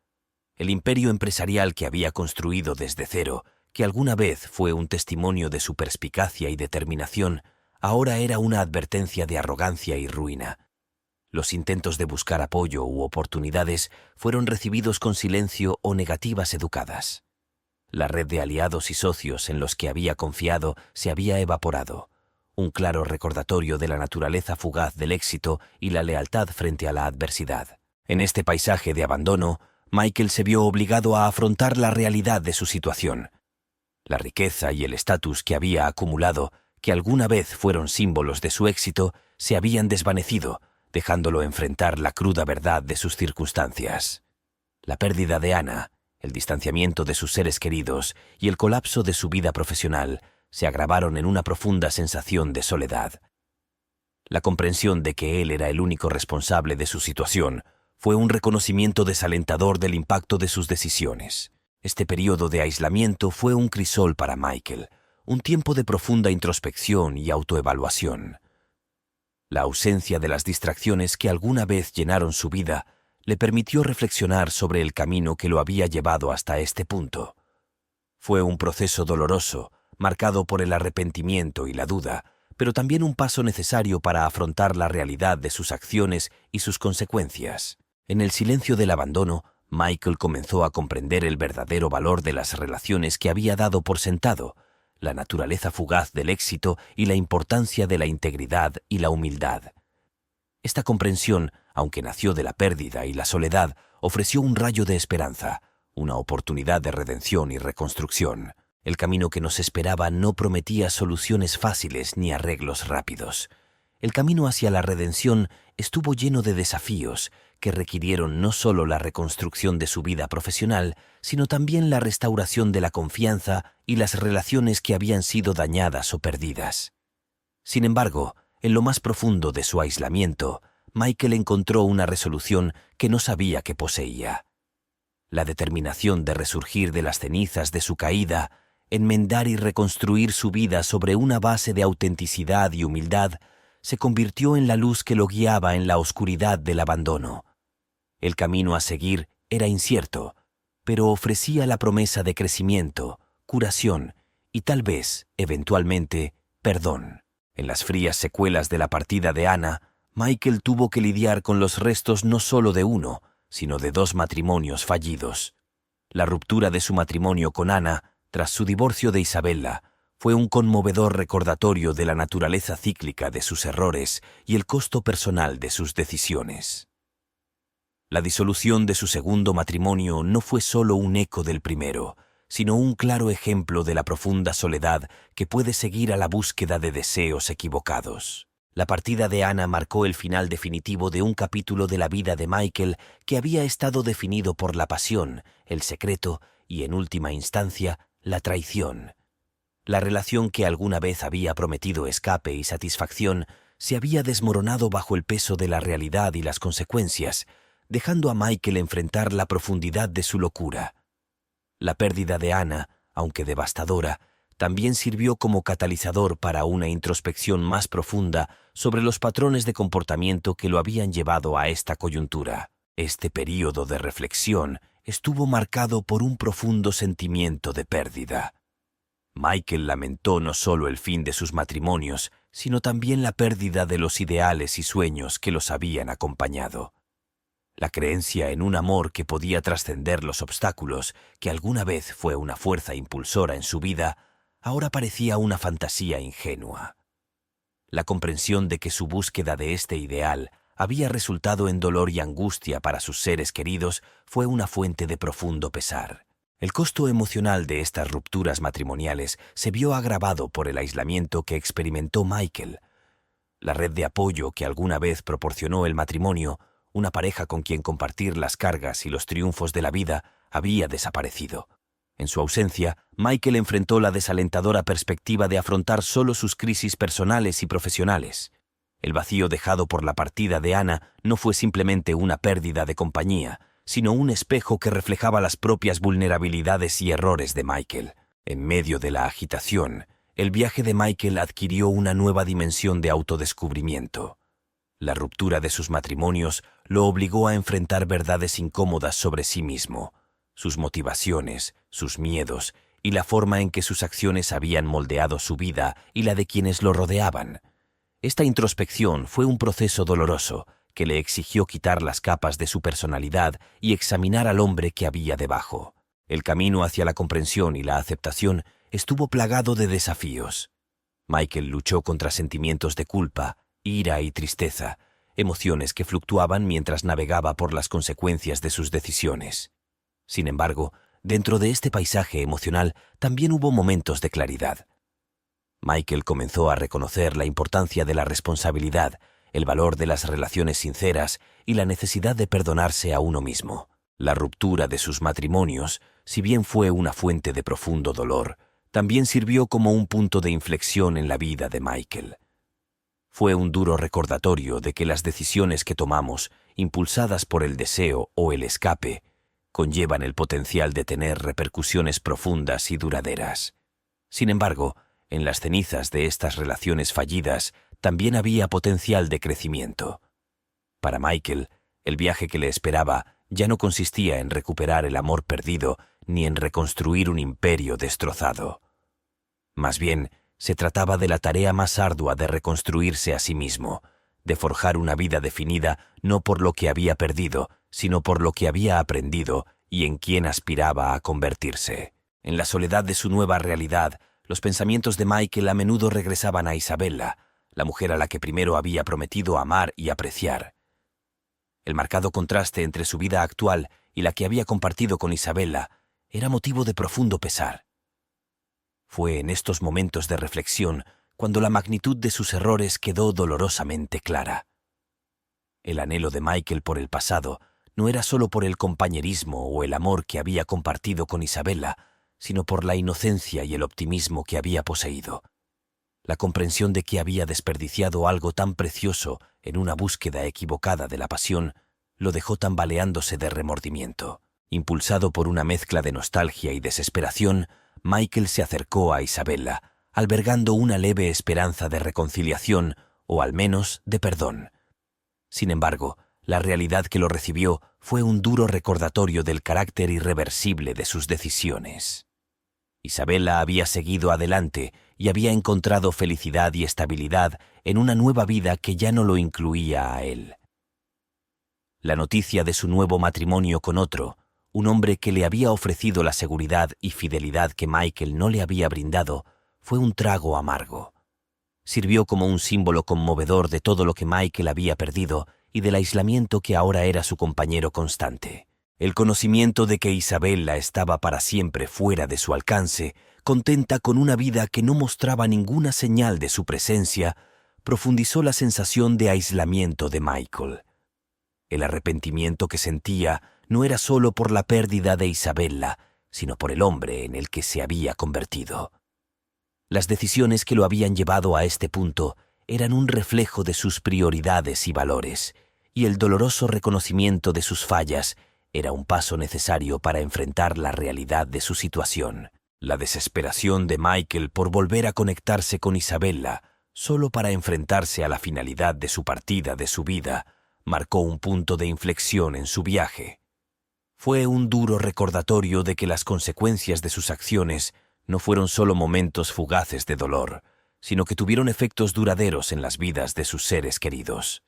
El imperio empresarial que había construido desde cero, que alguna vez fue un testimonio de su perspicacia y determinación, ahora era una advertencia de arrogancia y ruina. Los intentos de buscar apoyo u oportunidades fueron recibidos con silencio o negativas educadas. La red de aliados y socios en los que había confiado se había evaporado, un claro recordatorio de la naturaleza fugaz del éxito y la lealtad frente a la adversidad. En este paisaje de abandono, Michael se vio obligado a afrontar la realidad de su situación. La riqueza y el estatus que había acumulado, que alguna vez fueron símbolos de su éxito, se habían desvanecido, dejándolo enfrentar la cruda verdad de sus circunstancias. La pérdida de Anna, el distanciamiento de sus seres queridos y el colapso de su vida profesional se agravaron en una profunda sensación de soledad. La comprensión de que él era el único responsable de su situación fue un reconocimiento desalentador del impacto de sus decisiones. Este periodo de aislamiento fue un crisol para Michael, un tiempo de profunda introspección y autoevaluación. La ausencia de las distracciones que alguna vez llenaron su vida le permitió reflexionar sobre el camino que lo había llevado hasta este punto. Fue un proceso doloroso, marcado por el arrepentimiento y la duda, pero también un paso necesario para afrontar la realidad de sus acciones y sus consecuencias. En el silencio del abandono, Michael comenzó a comprender el verdadero valor de las relaciones que había dado por sentado, la naturaleza fugaz del éxito y la importancia de la integridad y la humildad. Esta comprensión, aunque nació de la pérdida y la soledad, ofreció un rayo de esperanza, una oportunidad de redención y reconstrucción. El camino que nos esperaba no prometía soluciones fáciles ni arreglos rápidos. El camino hacia la redención estuvo lleno de desafíos que requirieron no solo la reconstrucción de su vida profesional, sino también la restauración de la confianza y las relaciones que habían sido dañadas o perdidas. Sin embargo, en lo más profundo de su aislamiento, Michael encontró una resolución que no sabía que poseía. La determinación de resurgir de las cenizas de su caída, enmendar y reconstruir su vida sobre una base de autenticidad y humildad, se convirtió en la luz que lo guiaba en la oscuridad del abandono. El camino a seguir era incierto, pero ofrecía la promesa de crecimiento, curación y tal vez, eventualmente, perdón. En las frías secuelas de la partida de Anna, Michael tuvo que lidiar con los restos no solo de uno, sino de 2 matrimonios fallidos. La ruptura de su matrimonio con Anna, tras su divorcio de Isabella, fue un conmovedor recordatorio de la naturaleza cíclica de sus errores y el costo personal de sus decisiones. La disolución de su segundo matrimonio no fue solo un eco del primero, sino un claro ejemplo de la profunda soledad que puede seguir a la búsqueda de deseos equivocados. La partida de Anna marcó el final definitivo de un capítulo de la vida de Michael que había estado definido por la pasión, el secreto y, en última instancia, la traición. La relación que alguna vez había prometido escape y satisfacción se había desmoronado bajo el peso de la realidad y las consecuencias, dejando a Michael enfrentar la profundidad de su locura. La pérdida de Anna, aunque devastadora, también sirvió como catalizador para una introspección más profunda sobre los patrones de comportamiento que lo habían llevado a esta coyuntura. Este período de reflexión estuvo marcado por un profundo sentimiento de pérdida. Michael lamentó no solo el fin de sus matrimonios, sino también la pérdida de los ideales y sueños que los habían acompañado. La creencia en un amor que podía trascender los obstáculos, que alguna vez fue una fuerza impulsora en su vida, ahora parecía una fantasía ingenua. La comprensión de que su búsqueda de este ideal había resultado en dolor y angustia para sus seres queridos fue una fuente de profundo pesar. El costo emocional de estas rupturas matrimoniales se vio agravado por el aislamiento que experimentó Michael. La red de apoyo que alguna vez proporcionó el matrimonio, una pareja con quien compartir las cargas y los triunfos de la vida, había desaparecido. En su ausencia, Michael enfrentó la desalentadora perspectiva de afrontar solo sus crisis personales y profesionales. El vacío dejado por la partida de Anna no fue simplemente una pérdida de compañía, sino un espejo que reflejaba las propias vulnerabilidades y errores de Michael. En medio de la agitación, el viaje de Michael adquirió una nueva dimensión de autodescubrimiento. La ruptura de sus matrimonios lo obligó a enfrentar verdades incómodas sobre sí mismo, sus motivaciones, sus miedos y la forma en que sus acciones habían moldeado su vida y la de quienes lo rodeaban. Esta introspección fue un proceso doloroso que le exigió quitar las capas de su personalidad y examinar al hombre que había debajo. El camino hacia la comprensión y la aceptación estuvo plagado de desafíos. Michael luchó contra sentimientos de culpa, ira y tristeza, emociones que fluctuaban mientras navegaba por las consecuencias de sus decisiones. Sin embargo, dentro de este paisaje emocional también hubo momentos de claridad. Michael comenzó a reconocer la importancia de la responsabilidad, el valor de las relaciones sinceras y la necesidad de perdonarse a uno mismo. La ruptura de sus matrimonios, si bien fue una fuente de profundo dolor, también sirvió como un punto de inflexión en la vida de Michael. Fue un duro recordatorio de que las decisiones que tomamos, impulsadas por el deseo o el escape, conllevan el potencial de tener repercusiones profundas y duraderas. Sin embargo, en las cenizas de estas relaciones fallidas también había potencial de crecimiento. Para Michael, el viaje que le esperaba ya no consistía en recuperar el amor perdido ni en reconstruir un imperio destrozado. Más bien, se trataba de la tarea más ardua de reconstruirse a sí mismo, de forjar una vida definida no por lo que había perdido, sino por lo que había aprendido y en quien aspiraba a convertirse. En la soledad de su nueva realidad, los pensamientos de Michael a menudo regresaban a Isabella, la mujer a la que primero había prometido amar y apreciar. El marcado contraste entre su vida actual y la que había compartido con Isabella era motivo de profundo pesar. Fue en estos momentos de reflexión cuando la magnitud de sus errores quedó dolorosamente clara. El anhelo de Michael por el pasado no era solo por el compañerismo o el amor que había compartido con Isabella, sino por la inocencia y el optimismo que había poseído. La comprensión de que había desperdiciado algo tan precioso en una búsqueda equivocada de la pasión lo dejó tambaleándose de remordimiento. Impulsado por una mezcla de nostalgia y desesperación, Michael se acercó a Isabella, albergando una leve esperanza de reconciliación o al menos de perdón. Sin embargo, la realidad que lo recibió fue un duro recordatorio del carácter irreversible de sus decisiones. Isabella había seguido adelante y había encontrado felicidad y estabilidad en una nueva vida que ya no lo incluía a él. La noticia de su nuevo matrimonio con otro, un hombre que le había ofrecido la seguridad y fidelidad que Michael no le había brindado, fue un trago amargo. Sirvió como un símbolo conmovedor de todo lo que Michael había perdido y del aislamiento que ahora era su compañero constante. El conocimiento de que Isabella estaba para siempre fuera de su alcance, contenta con una vida que no mostraba ninguna señal de su presencia, profundizó la sensación de aislamiento de Michael. El arrepentimiento que sentía no era solo por la pérdida de Isabella, sino por el hombre en el que se había convertido. Las decisiones que lo habían llevado a este punto eran un reflejo de sus prioridades y valores, y el doloroso reconocimiento de sus fallas era un paso necesario para enfrentar la realidad de su situación. La desesperación de Michael por volver a conectarse con Isabella, solo para enfrentarse a la finalidad de su partida de su vida, marcó un punto de inflexión en su viaje. Fue un duro recordatorio de que las consecuencias de sus acciones no fueron solo momentos fugaces de dolor, sino que tuvieron efectos duraderos en las vidas de sus seres queridos.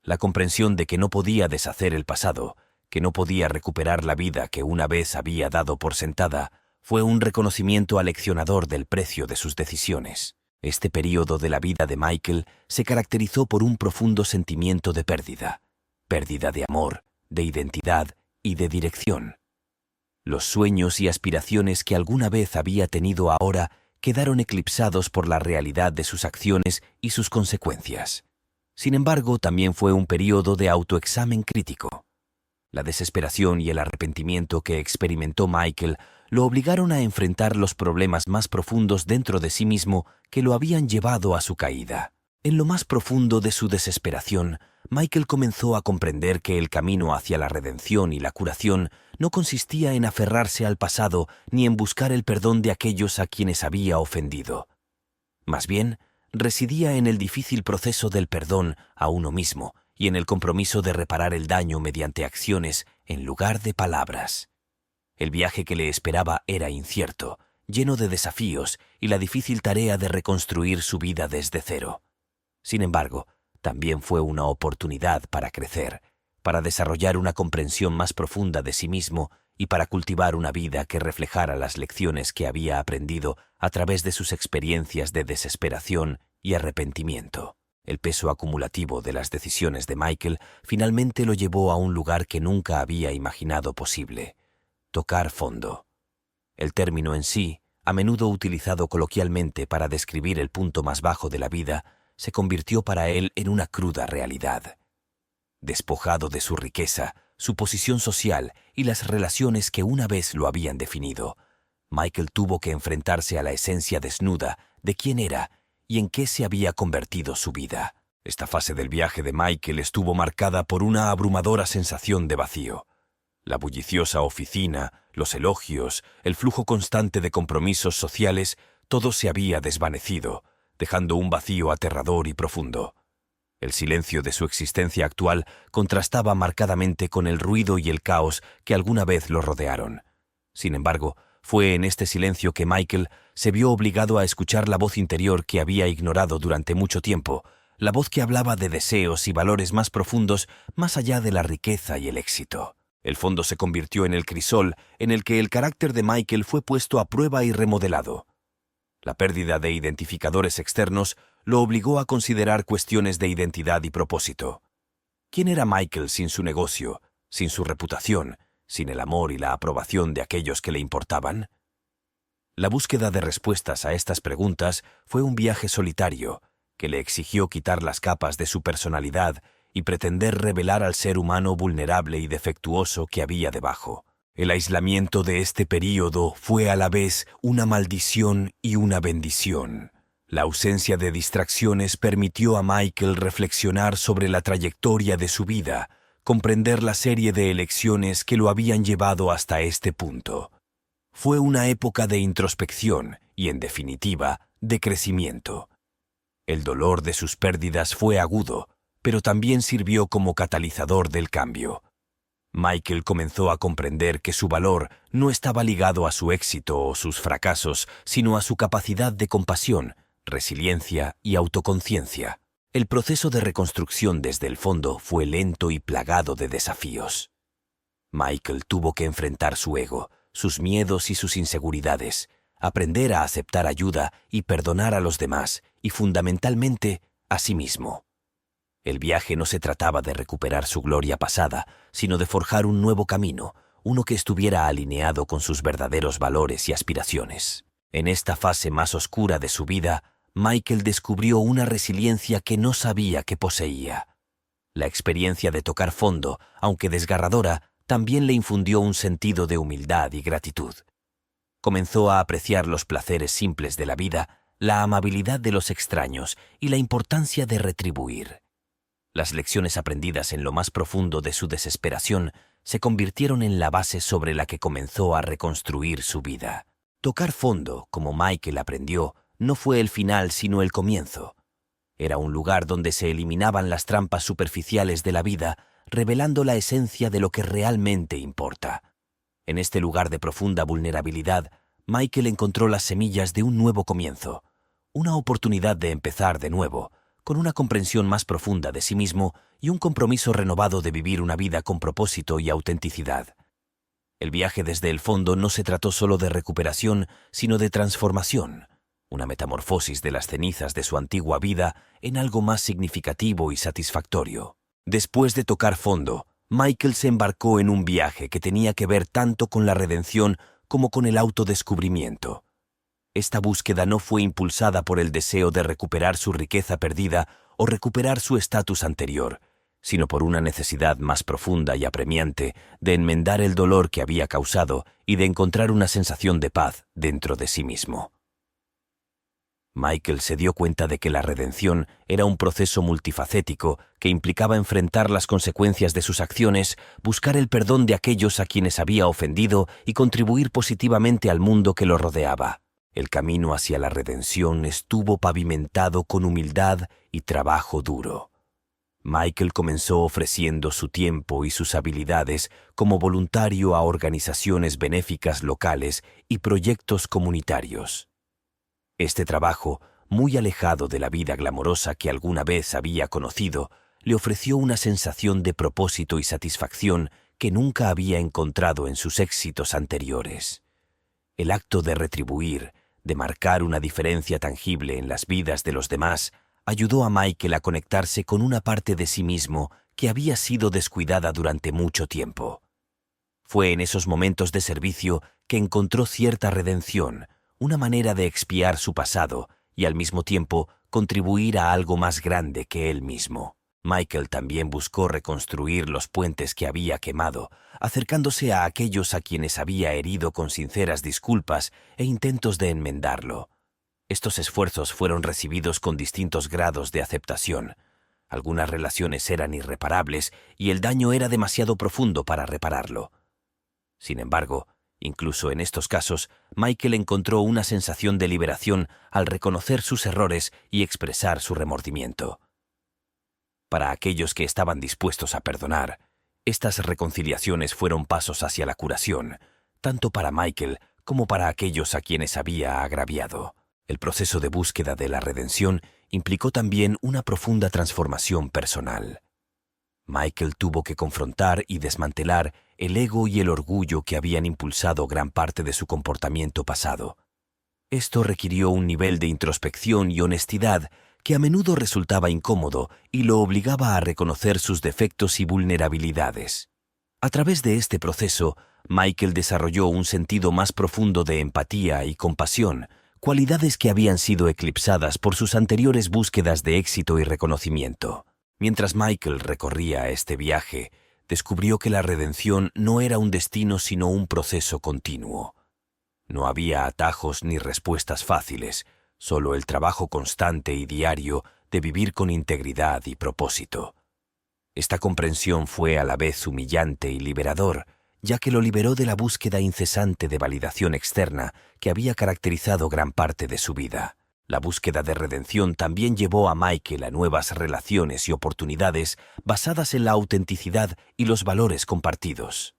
La comprensión de que no podía deshacer el pasado, que no podía recuperar la vida que una vez había dado por sentada, fue un reconocimiento aleccionador del precio de sus decisiones. Este período de la vida de Michael se caracterizó por un profundo sentimiento de pérdida de amor, de identidad y de dirección. Los sueños y aspiraciones que alguna vez había tenido ahora quedaron eclipsados por la realidad de sus acciones y sus consecuencias. Sin embargo, también fue un período de autoexamen crítico. La desesperación y el arrepentimiento que experimentó Michael lo obligaron a enfrentar los problemas más profundos dentro de sí mismo que lo habían llevado a su caída. En lo más profundo de su desesperación, Michael comenzó a comprender que el camino hacia la redención y la curación no consistía en aferrarse al pasado ni en buscar el perdón de aquellos a quienes había ofendido. Más bien, residía en el difícil proceso del perdón a uno mismo y en el compromiso de reparar el daño mediante acciones en lugar de palabras. El viaje que le esperaba era incierto, lleno de desafíos y la difícil tarea de reconstruir su vida desde cero. Sin embargo, también fue una oportunidad para crecer, para desarrollar una comprensión más profunda de sí mismo y para cultivar una vida que reflejara las lecciones que había aprendido a través de sus experiencias de desesperación y arrepentimiento. El peso acumulativo de las decisiones de Michael finalmente lo llevó a un lugar que nunca había imaginado posible: tocar fondo. El término en sí, a menudo utilizado coloquialmente para describir el punto más bajo de la vida, se convirtió para él en una cruda realidad. Despojado de su riqueza, su posición social y las relaciones que una vez lo habían definido, Michael tuvo que enfrentarse a la esencia desnuda de quién era y en qué se había convertido su vida. Esta fase del viaje de Michael estuvo marcada por una abrumadora sensación de vacío. La bulliciosa oficina, los elogios, el flujo constante de compromisos sociales, todo se había desvanecido, dejando un vacío aterrador y profundo. El silencio de su existencia actual contrastaba marcadamente con el ruido y el caos que alguna vez lo rodearon. Sin embargo, fue en este silencio que Michael se vio obligado a escuchar la voz interior que había ignorado durante mucho tiempo, la voz que hablaba de deseos y valores más profundos más allá de la riqueza y el éxito. El fondo se convirtió en el crisol en el que el carácter de Michael fue puesto a prueba y remodelado. La pérdida de identificadores externos lo obligó a considerar cuestiones de identidad y propósito. ¿Quién era Michael sin su negocio, sin su reputación, sin el amor y la aprobación de aquellos que le importaban? La búsqueda de respuestas a estas preguntas fue un viaje solitario que le exigió quitar las capas de su personalidad y pretender revelar al ser humano vulnerable y defectuoso que había debajo. El aislamiento de este período fue a la vez una maldición y una bendición. La ausencia de distracciones permitió a Michael reflexionar sobre la trayectoria de su vida, comprender la serie de elecciones que lo habían llevado hasta este punto. Fue una época de introspección y, en definitiva, de crecimiento. El dolor de sus pérdidas fue agudo, pero también sirvió como catalizador del cambio. Michael comenzó a comprender que su valor no estaba ligado a su éxito o sus fracasos, sino a su capacidad de compasión, resiliencia y autoconciencia. El proceso de reconstrucción desde el fondo fue lento y plagado de desafíos. Michael tuvo que enfrentar su ego, sus miedos y sus inseguridades, aprender a aceptar ayuda y perdonar a los demás, y fundamentalmente a sí mismo. El viaje no se trataba de recuperar su gloria pasada, sino de forjar un nuevo camino, uno que estuviera alineado con sus verdaderos valores y aspiraciones. En esta fase más oscura de su vida, Michael descubrió una resiliencia que no sabía que poseía. La experiencia de tocar fondo, aunque desgarradora, también le infundió un sentido de humildad y gratitud. Comenzó a apreciar los placeres simples de la vida, la amabilidad de los extraños y la importancia de retribuir. Las lecciones aprendidas en lo más profundo de su desesperación se convirtieron en la base sobre la que comenzó a reconstruir su vida. Tocar fondo, como Michael aprendió, no fue el final sino el comienzo. Era un lugar donde se eliminaban las trampas superficiales de la vida, revelando la esencia de lo que realmente importa. En este lugar de profunda vulnerabilidad, Michael encontró las semillas de un nuevo comienzo, una oportunidad de empezar de nuevo, con una comprensión más profunda de sí mismo y un compromiso renovado de vivir una vida con propósito y autenticidad. El viaje desde el fondo no se trató solo de recuperación, sino de transformación, una metamorfosis de las cenizas de su antigua vida en algo más significativo y satisfactorio. Después de tocar fondo, Michael se embarcó en un viaje que tenía que ver tanto con la redención como con el autodescubrimiento. Esta búsqueda no fue impulsada por el deseo de recuperar su riqueza perdida o recuperar su estatus anterior, sino por una necesidad más profunda y apremiante de enmendar el dolor que había causado y de encontrar una sensación de paz dentro de sí mismo. Michael se dio cuenta de que la redención era un proceso multifacético que implicaba enfrentar las consecuencias de sus acciones, buscar el perdón de aquellos a quienes había ofendido y contribuir positivamente al mundo que lo rodeaba. El camino hacia la redención estuvo pavimentado con humildad y trabajo duro. Michael comenzó ofreciendo su tiempo y sus habilidades como voluntario a organizaciones benéficas locales y proyectos comunitarios. Este trabajo, muy alejado de la vida glamorosa que alguna vez había conocido, le ofreció una sensación de propósito y satisfacción que nunca había encontrado en sus éxitos anteriores. El acto de retribuir, de marcar una diferencia tangible en las vidas de los demás, ayudó a Michael a conectarse con una parte de sí mismo que había sido descuidada durante mucho tiempo. Fue en esos momentos de servicio que encontró cierta redención, una manera de expiar su pasado y al mismo tiempo contribuir a algo más grande que él mismo. Michael también buscó reconstruir los puentes que había quemado, acercándose a aquellos a quienes había herido con sinceras disculpas e intentos de enmendarlo. Estos esfuerzos fueron recibidos con distintos grados de aceptación. Algunas relaciones eran irreparables y el daño era demasiado profundo para repararlo. Sin embargo, incluso en estos casos, Michael encontró una sensación de liberación al reconocer sus errores y expresar su remordimiento. Para aquellos que estaban dispuestos a perdonar, estas reconciliaciones fueron pasos hacia la curación, tanto para Michael como para aquellos a quienes había agraviado. El proceso de búsqueda de la redención implicó también una profunda transformación personal. Michael tuvo que confrontar y desmantelar el ego y el orgullo que habían impulsado gran parte de su comportamiento pasado. Esto requirió un nivel de introspección y honestidad que a menudo resultaba incómodo y lo obligaba a reconocer sus defectos y vulnerabilidades. A través de este proceso, Michael desarrolló un sentido más profundo de empatía y compasión, cualidades que habían sido eclipsadas por sus anteriores búsquedas de éxito y reconocimiento. Mientras Michael recorría este viaje, descubrió que la redención no era un destino sino un proceso continuo. No había atajos ni respuestas fáciles, solo el trabajo constante y diario de vivir con integridad y propósito. Esta comprensión fue a la vez humillante y liberador, ya que lo liberó de la búsqueda incesante de validación externa que había caracterizado gran parte de su vida. La búsqueda de redención también llevó a Michael a nuevas relaciones y oportunidades basadas en la autenticidad y los valores compartidos.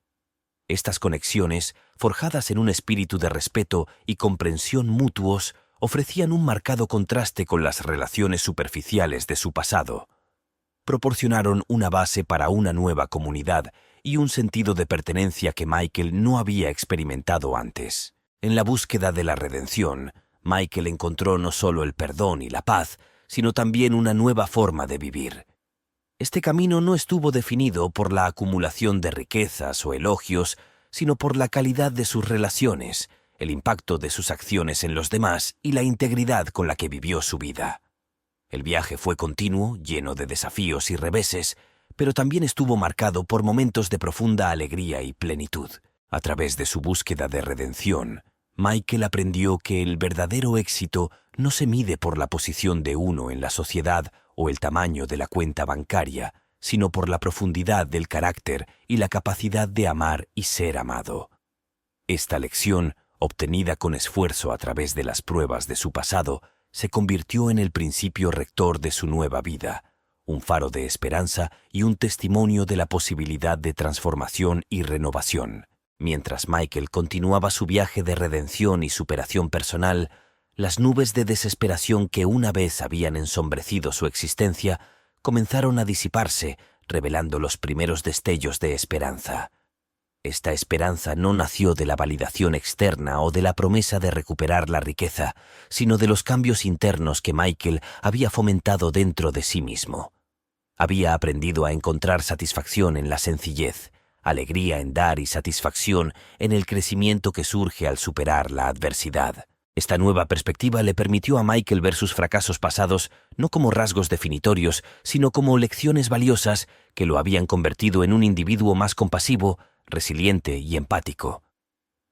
Estas conexiones, forjadas en un espíritu de respeto y comprensión mutuos, ofrecían un marcado contraste con las relaciones superficiales de su pasado. Proporcionaron una base para una nueva comunidad y un sentido de pertenencia que Michael no había experimentado antes. En la búsqueda de la redención, Michael encontró no solo el perdón y la paz, sino también una nueva forma de vivir. Este camino no estuvo definido por la acumulación de riquezas o elogios, sino por la calidad de sus relaciones, el impacto de sus acciones en los demás y la integridad con la que vivió su vida. El viaje fue continuo, lleno de desafíos y reveses, pero también estuvo marcado por momentos de profunda alegría y plenitud. A través de su búsqueda de redención, Michael aprendió que el verdadero éxito no se mide por la posición de uno en la sociedad o el tamaño de la cuenta bancaria, sino por la profundidad del carácter y la capacidad de amar y ser amado. Esta lección, obtenida con esfuerzo a través de las pruebas de su pasado, se convirtió en el principio rector de su nueva vida, un faro de esperanza y un testimonio de la posibilidad de transformación y renovación. Mientras Michael continuaba su viaje de redención y superación personal, las nubes de desesperación que una vez habían ensombrecido su existencia comenzaron a disiparse, revelando los primeros destellos de esperanza. Esta esperanza no nació de la validación externa o de la promesa de recuperar la riqueza, sino de los cambios internos que Michael había fomentado dentro de sí mismo. Había aprendido a encontrar satisfacción en la sencillez, alegría en dar y satisfacción en el crecimiento que surge al superar la adversidad. Esta nueva perspectiva le permitió a Michael ver sus fracasos pasados no como rasgos definitorios, sino como lecciones valiosas que lo habían convertido en un individuo más compasivo, resiliente y empático.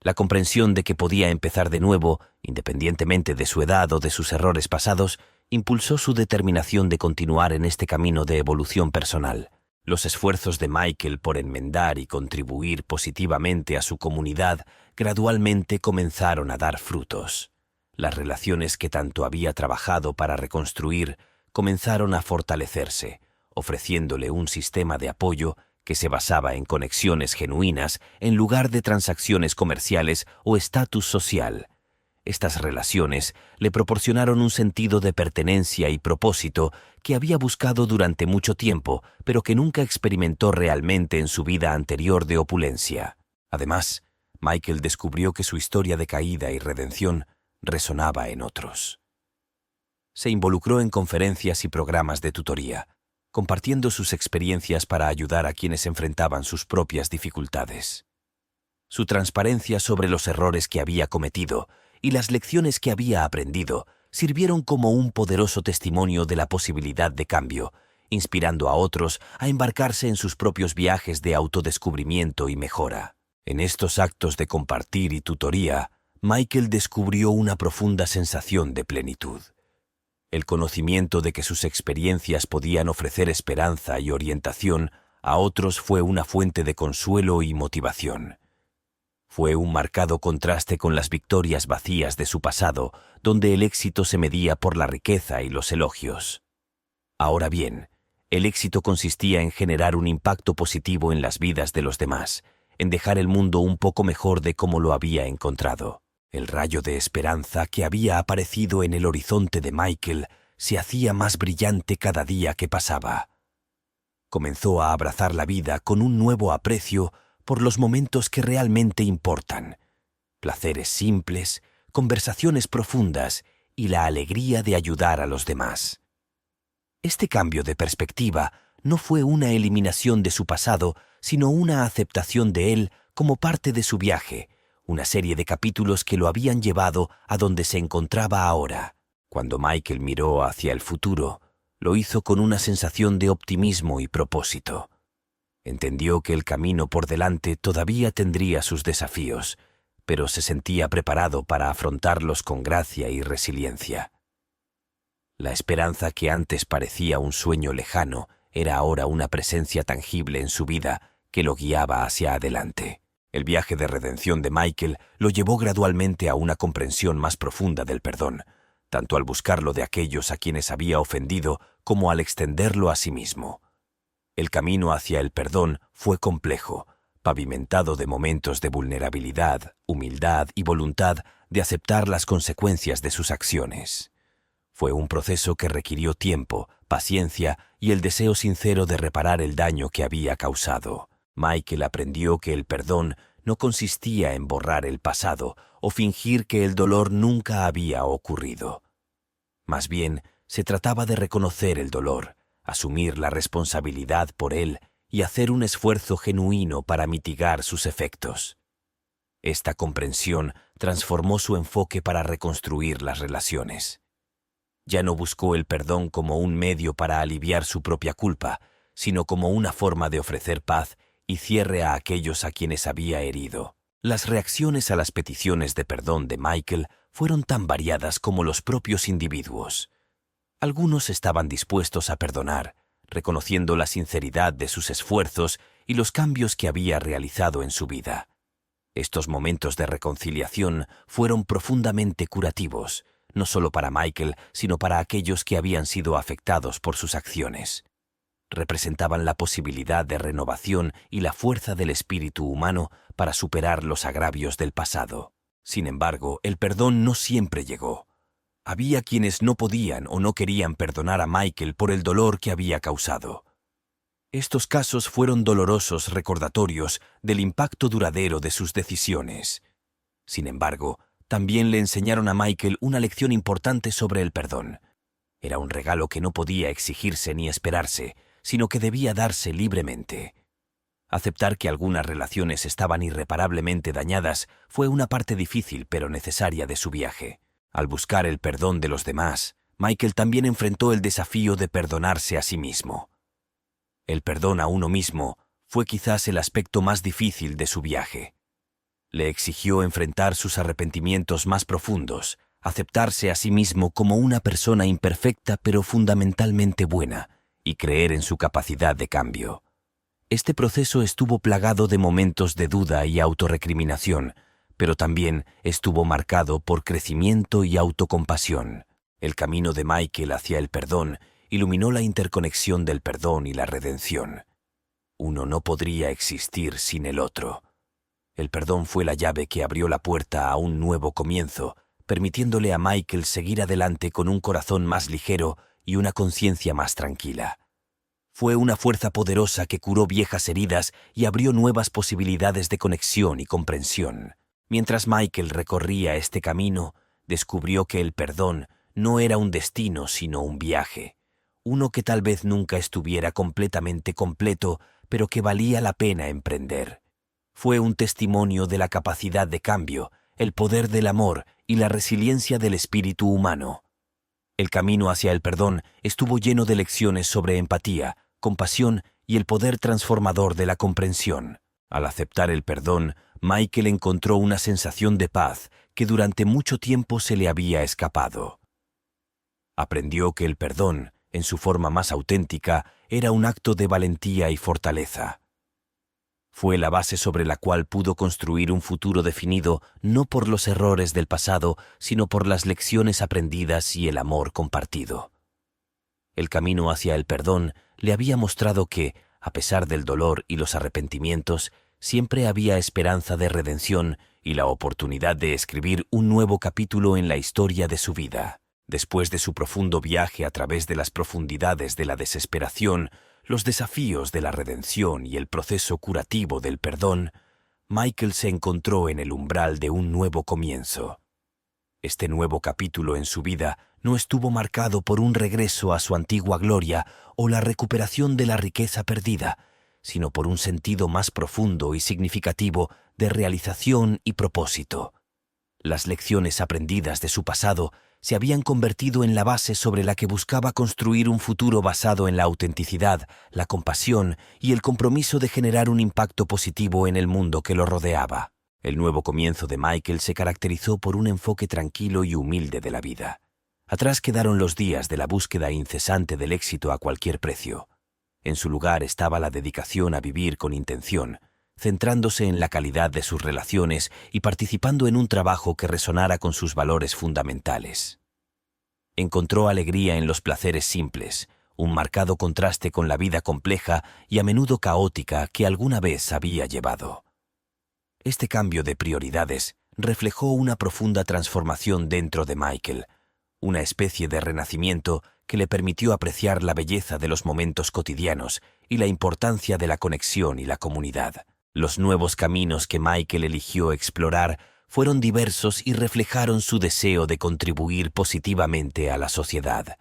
La comprensión de que podía empezar de nuevo, independientemente de su edad o de sus errores pasados, impulsó su determinación de continuar en este camino de evolución personal. Los esfuerzos de Michael por enmendar y contribuir positivamente a su comunidad gradualmente comenzaron a dar frutos. Las relaciones que tanto había trabajado para reconstruir comenzaron a fortalecerse, ofreciéndole un sistema de apoyo que se basaba en conexiones genuinas en lugar de transacciones comerciales o estatus social. Estas relaciones le proporcionaron un sentido de pertenencia y propósito que había buscado durante mucho tiempo, pero que nunca experimentó realmente en su vida anterior de opulencia. Además, Michael descubrió que su historia de caída y redención resonaba en otros. Se involucró en conferencias y programas de tutoría, compartiendo sus experiencias para ayudar a quienes enfrentaban sus propias dificultades. Su transparencia sobre los errores que había cometido y las lecciones que había aprendido sirvieron como un poderoso testimonio de la posibilidad de cambio, inspirando a otros a embarcarse en sus propios viajes de autodescubrimiento y mejora. En estos actos de compartir y tutoría, Michael descubrió una profunda sensación de plenitud. El conocimiento de que sus experiencias podían ofrecer esperanza y orientación a otros fue una fuente de consuelo y motivación. Fue un marcado contraste con las victorias vacías de su pasado, donde el éxito se medía por la riqueza y los elogios. Ahora bien, el éxito consistía en generar un impacto positivo en las vidas de los demás, en dejar el mundo un poco mejor de cómo lo había encontrado. El rayo de esperanza que había aparecido en el horizonte de Michael se hacía más brillante cada día que pasaba. Comenzó a abrazar la vida con un nuevo aprecio por los momentos que realmente importan, placeres simples, conversaciones profundas y la alegría de ayudar a los demás. Este cambio de perspectiva no fue una eliminación de su pasado, sino una aceptación de él como parte de su viaje, una serie de capítulos que lo habían llevado a donde se encontraba ahora. Cuando Michael miró hacia el futuro, lo hizo con una sensación de optimismo y propósito. Entendió que el camino por delante todavía tendría sus desafíos, pero se sentía preparado para afrontarlos con gracia y resiliencia. La esperanza que antes parecía un sueño lejano era ahora una presencia tangible en su vida que lo guiaba hacia adelante. El viaje de redención de Michael lo llevó gradualmente a una comprensión más profunda del perdón, tanto al buscarlo de aquellos a quienes había ofendido como al extenderlo a sí mismo. El camino hacia el perdón fue complejo, pavimentado de momentos de vulnerabilidad, humildad y voluntad de aceptar las consecuencias de sus acciones. Fue un proceso que requirió tiempo, paciencia y el deseo sincero de reparar el daño que había causado. Michael aprendió que el perdón no consistía en borrar el pasado o fingir que el dolor nunca había ocurrido. Más bien, se trataba de reconocer el dolor, asumir la responsabilidad por él y hacer un esfuerzo genuino para mitigar sus efectos. Esta comprensión transformó su enfoque para reconstruir las relaciones. Ya no buscó el perdón como un medio para aliviar su propia culpa, sino como una forma de ofrecer paz y cierre a aquellos a quienes había herido. Las reacciones a las peticiones de perdón de Michael fueron tan variadas como los propios individuos. Algunos estaban dispuestos a perdonar, reconociendo la sinceridad de sus esfuerzos y los cambios que había realizado en su vida. Estos momentos de reconciliación fueron profundamente curativos, no solo para Michael, sino para aquellos que habían sido afectados por sus acciones. Representaban la posibilidad de renovación y la fuerza del espíritu humano para superar los agravios del pasado. Sin embargo, el perdón no siempre llegó. Había quienes no podían o no querían perdonar a Michael por el dolor que había causado. Estos casos fueron dolorosos recordatorios del impacto duradero de sus decisiones. Sin embargo, también le enseñaron a Michael una lección importante sobre el perdón. Era un regalo que no podía exigirse ni esperarse, sino que debía darse libremente. Aceptar que algunas relaciones estaban irreparablemente dañadas fue una parte difícil pero necesaria de su viaje. Al buscar el perdón de los demás, Michael también enfrentó el desafío de perdonarse a sí mismo. El perdón a uno mismo fue quizás el aspecto más difícil de su viaje. Le exigió enfrentar sus arrepentimientos más profundos, aceptarse a sí mismo como una persona imperfecta pero fundamentalmente buena, y creer en su capacidad de cambio. Este proceso estuvo plagado de momentos de duda y autorrecriminación, pero también estuvo marcado por crecimiento y autocompasión. El camino de Michael hacia el perdón iluminó la interconexión del perdón y la redención. Uno no podría existir sin el otro. El perdón fue la llave que abrió la puerta a un nuevo comienzo, permitiéndole a Michael seguir adelante con un corazón más ligero y una conciencia más tranquila. Fue una fuerza poderosa que curó viejas heridas y abrió nuevas posibilidades de conexión y comprensión. Mientras Michael recorría este camino, descubrió que el perdón no era un destino sino un viaje, uno que tal vez nunca estuviera completamente completo, pero que valía la pena emprender. Fue un testimonio de la capacidad de cambio, el poder del amor y la resiliencia del espíritu humano. El camino hacia el perdón estuvo lleno de lecciones sobre empatía, compasión y el poder transformador de la comprensión. Al aceptar el perdón, Michael encontró una sensación de paz que durante mucho tiempo se le había escapado. Aprendió que el perdón, en su forma más auténtica, era un acto de valentía y fortaleza. Fue la base sobre la cual pudo construir un futuro definido no por los errores del pasado, sino por las lecciones aprendidas y el amor compartido. El camino hacia el perdón le había mostrado que, a pesar del dolor y los arrepentimientos, siempre había esperanza de redención y la oportunidad de escribir un nuevo capítulo en la historia de su vida. Después de su profundo viaje a través de las profundidades de la desesperación, los desafíos de la redención y el proceso curativo del perdón, Michael se encontró en el umbral de un nuevo comienzo. Este nuevo capítulo en su vida no estuvo marcado por un regreso a su antigua gloria o la recuperación de la riqueza perdida, sino por un sentido más profundo y significativo de realización y propósito. Las lecciones aprendidas de su pasado se habían convertido en la base sobre la que buscaba construir un futuro basado en la autenticidad, la compasión y el compromiso de generar un impacto positivo en el mundo que lo rodeaba. El nuevo comienzo de Michael se caracterizó por un enfoque tranquilo y humilde de la vida. Atrás quedaron los días de la búsqueda incesante del éxito a cualquier precio. En su lugar estaba la dedicación a vivir con intención, centrándose en la calidad de sus relaciones y participando en un trabajo que resonara con sus valores fundamentales. Encontró alegría en los placeres simples, un marcado contraste con la vida compleja y a menudo caótica que alguna vez había llevado. Este cambio de prioridades reflejó una profunda transformación dentro de Michael, una especie de renacimiento que le permitió apreciar la belleza de los momentos cotidianos y la importancia de la conexión y la comunidad. Los nuevos caminos que Michael eligió explorar fueron diversos y reflejaron su deseo de contribuir positivamente a la sociedad.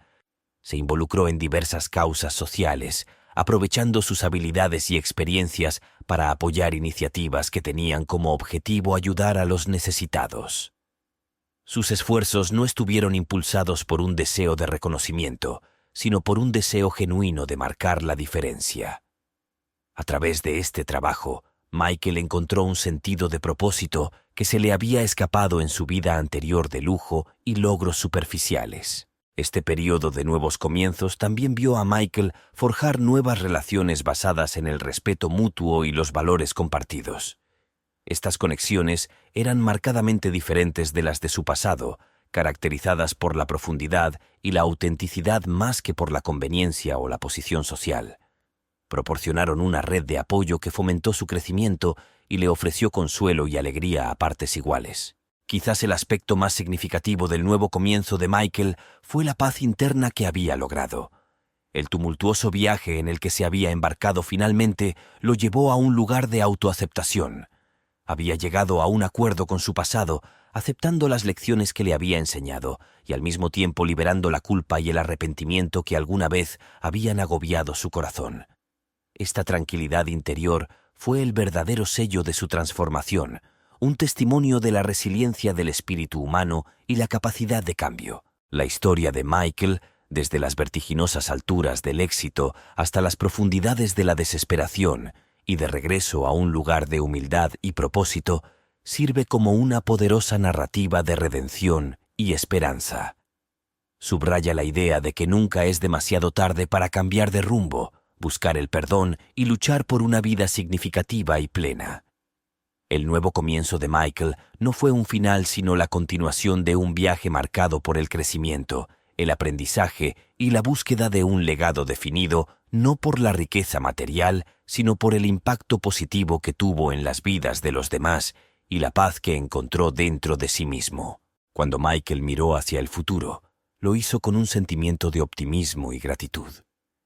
Se involucró en diversas causas sociales, aprovechando sus habilidades y experiencias para apoyar iniciativas que tenían como objetivo ayudar a los necesitados. Sus esfuerzos no estuvieron impulsados por un deseo de reconocimiento, sino por un deseo genuino de marcar la diferencia. A través de este trabajo, Michael encontró un sentido de propósito que se le había escapado en su vida anterior de lujo y logros superficiales. Este periodo de nuevos comienzos también vio a Michael forjar nuevas relaciones basadas en el respeto mutuo y los valores compartidos. Estas conexiones eran marcadamente diferentes de las de su pasado, caracterizadas por la profundidad y la autenticidad más que por la conveniencia o la posición social. Proporcionaron una red de apoyo que fomentó su crecimiento y le ofreció consuelo y alegría a partes iguales. Quizás el aspecto más significativo del nuevo comienzo de Michael fue la paz interna que había logrado. El tumultuoso viaje en el que se había embarcado finalmente lo llevó a un lugar de autoaceptación. Había llegado a un acuerdo con su pasado, aceptando las lecciones que le había enseñado y al mismo tiempo liberando la culpa y el arrepentimiento que alguna vez habían agobiado su corazón. Esta tranquilidad interior fue el verdadero sello de su transformación, un testimonio de la resiliencia del espíritu humano y la capacidad de cambio. La historia de Michael, desde las vertiginosas alturas del éxito hasta las profundidades de la desesperación y de regreso a un lugar de humildad y propósito, sirve como una poderosa narrativa de redención y esperanza. Subraya la idea de que nunca es demasiado tarde para cambiar de rumbo, buscar el perdón y luchar por una vida significativa y plena. El nuevo comienzo de Michael no fue un final sino la continuación de un viaje marcado por el crecimiento, el aprendizaje y la búsqueda de un legado definido no por la riqueza material, sino por el impacto positivo que tuvo en las vidas de los demás y la paz que encontró dentro de sí mismo. Cuando Michael miró hacia el futuro, lo hizo con un sentimiento de optimismo y gratitud.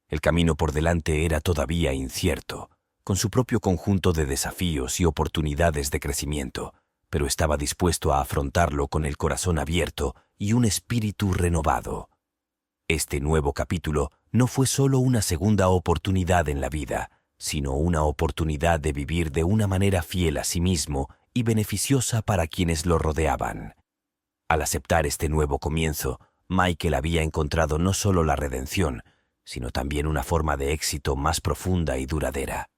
El camino por delante era todavía incierto, con su propio conjunto de desafíos y oportunidades de crecimiento, pero estaba dispuesto a afrontarlo con el corazón abierto y un espíritu renovado. Este nuevo capítulo no fue solo una segunda oportunidad en la vida, sino una oportunidad de vivir de una manera fiel a sí mismo y beneficiosa para quienes lo rodeaban. Al aceptar este nuevo comienzo, Michael había encontrado no solo la redención, sino también una forma de éxito más profunda y duradera.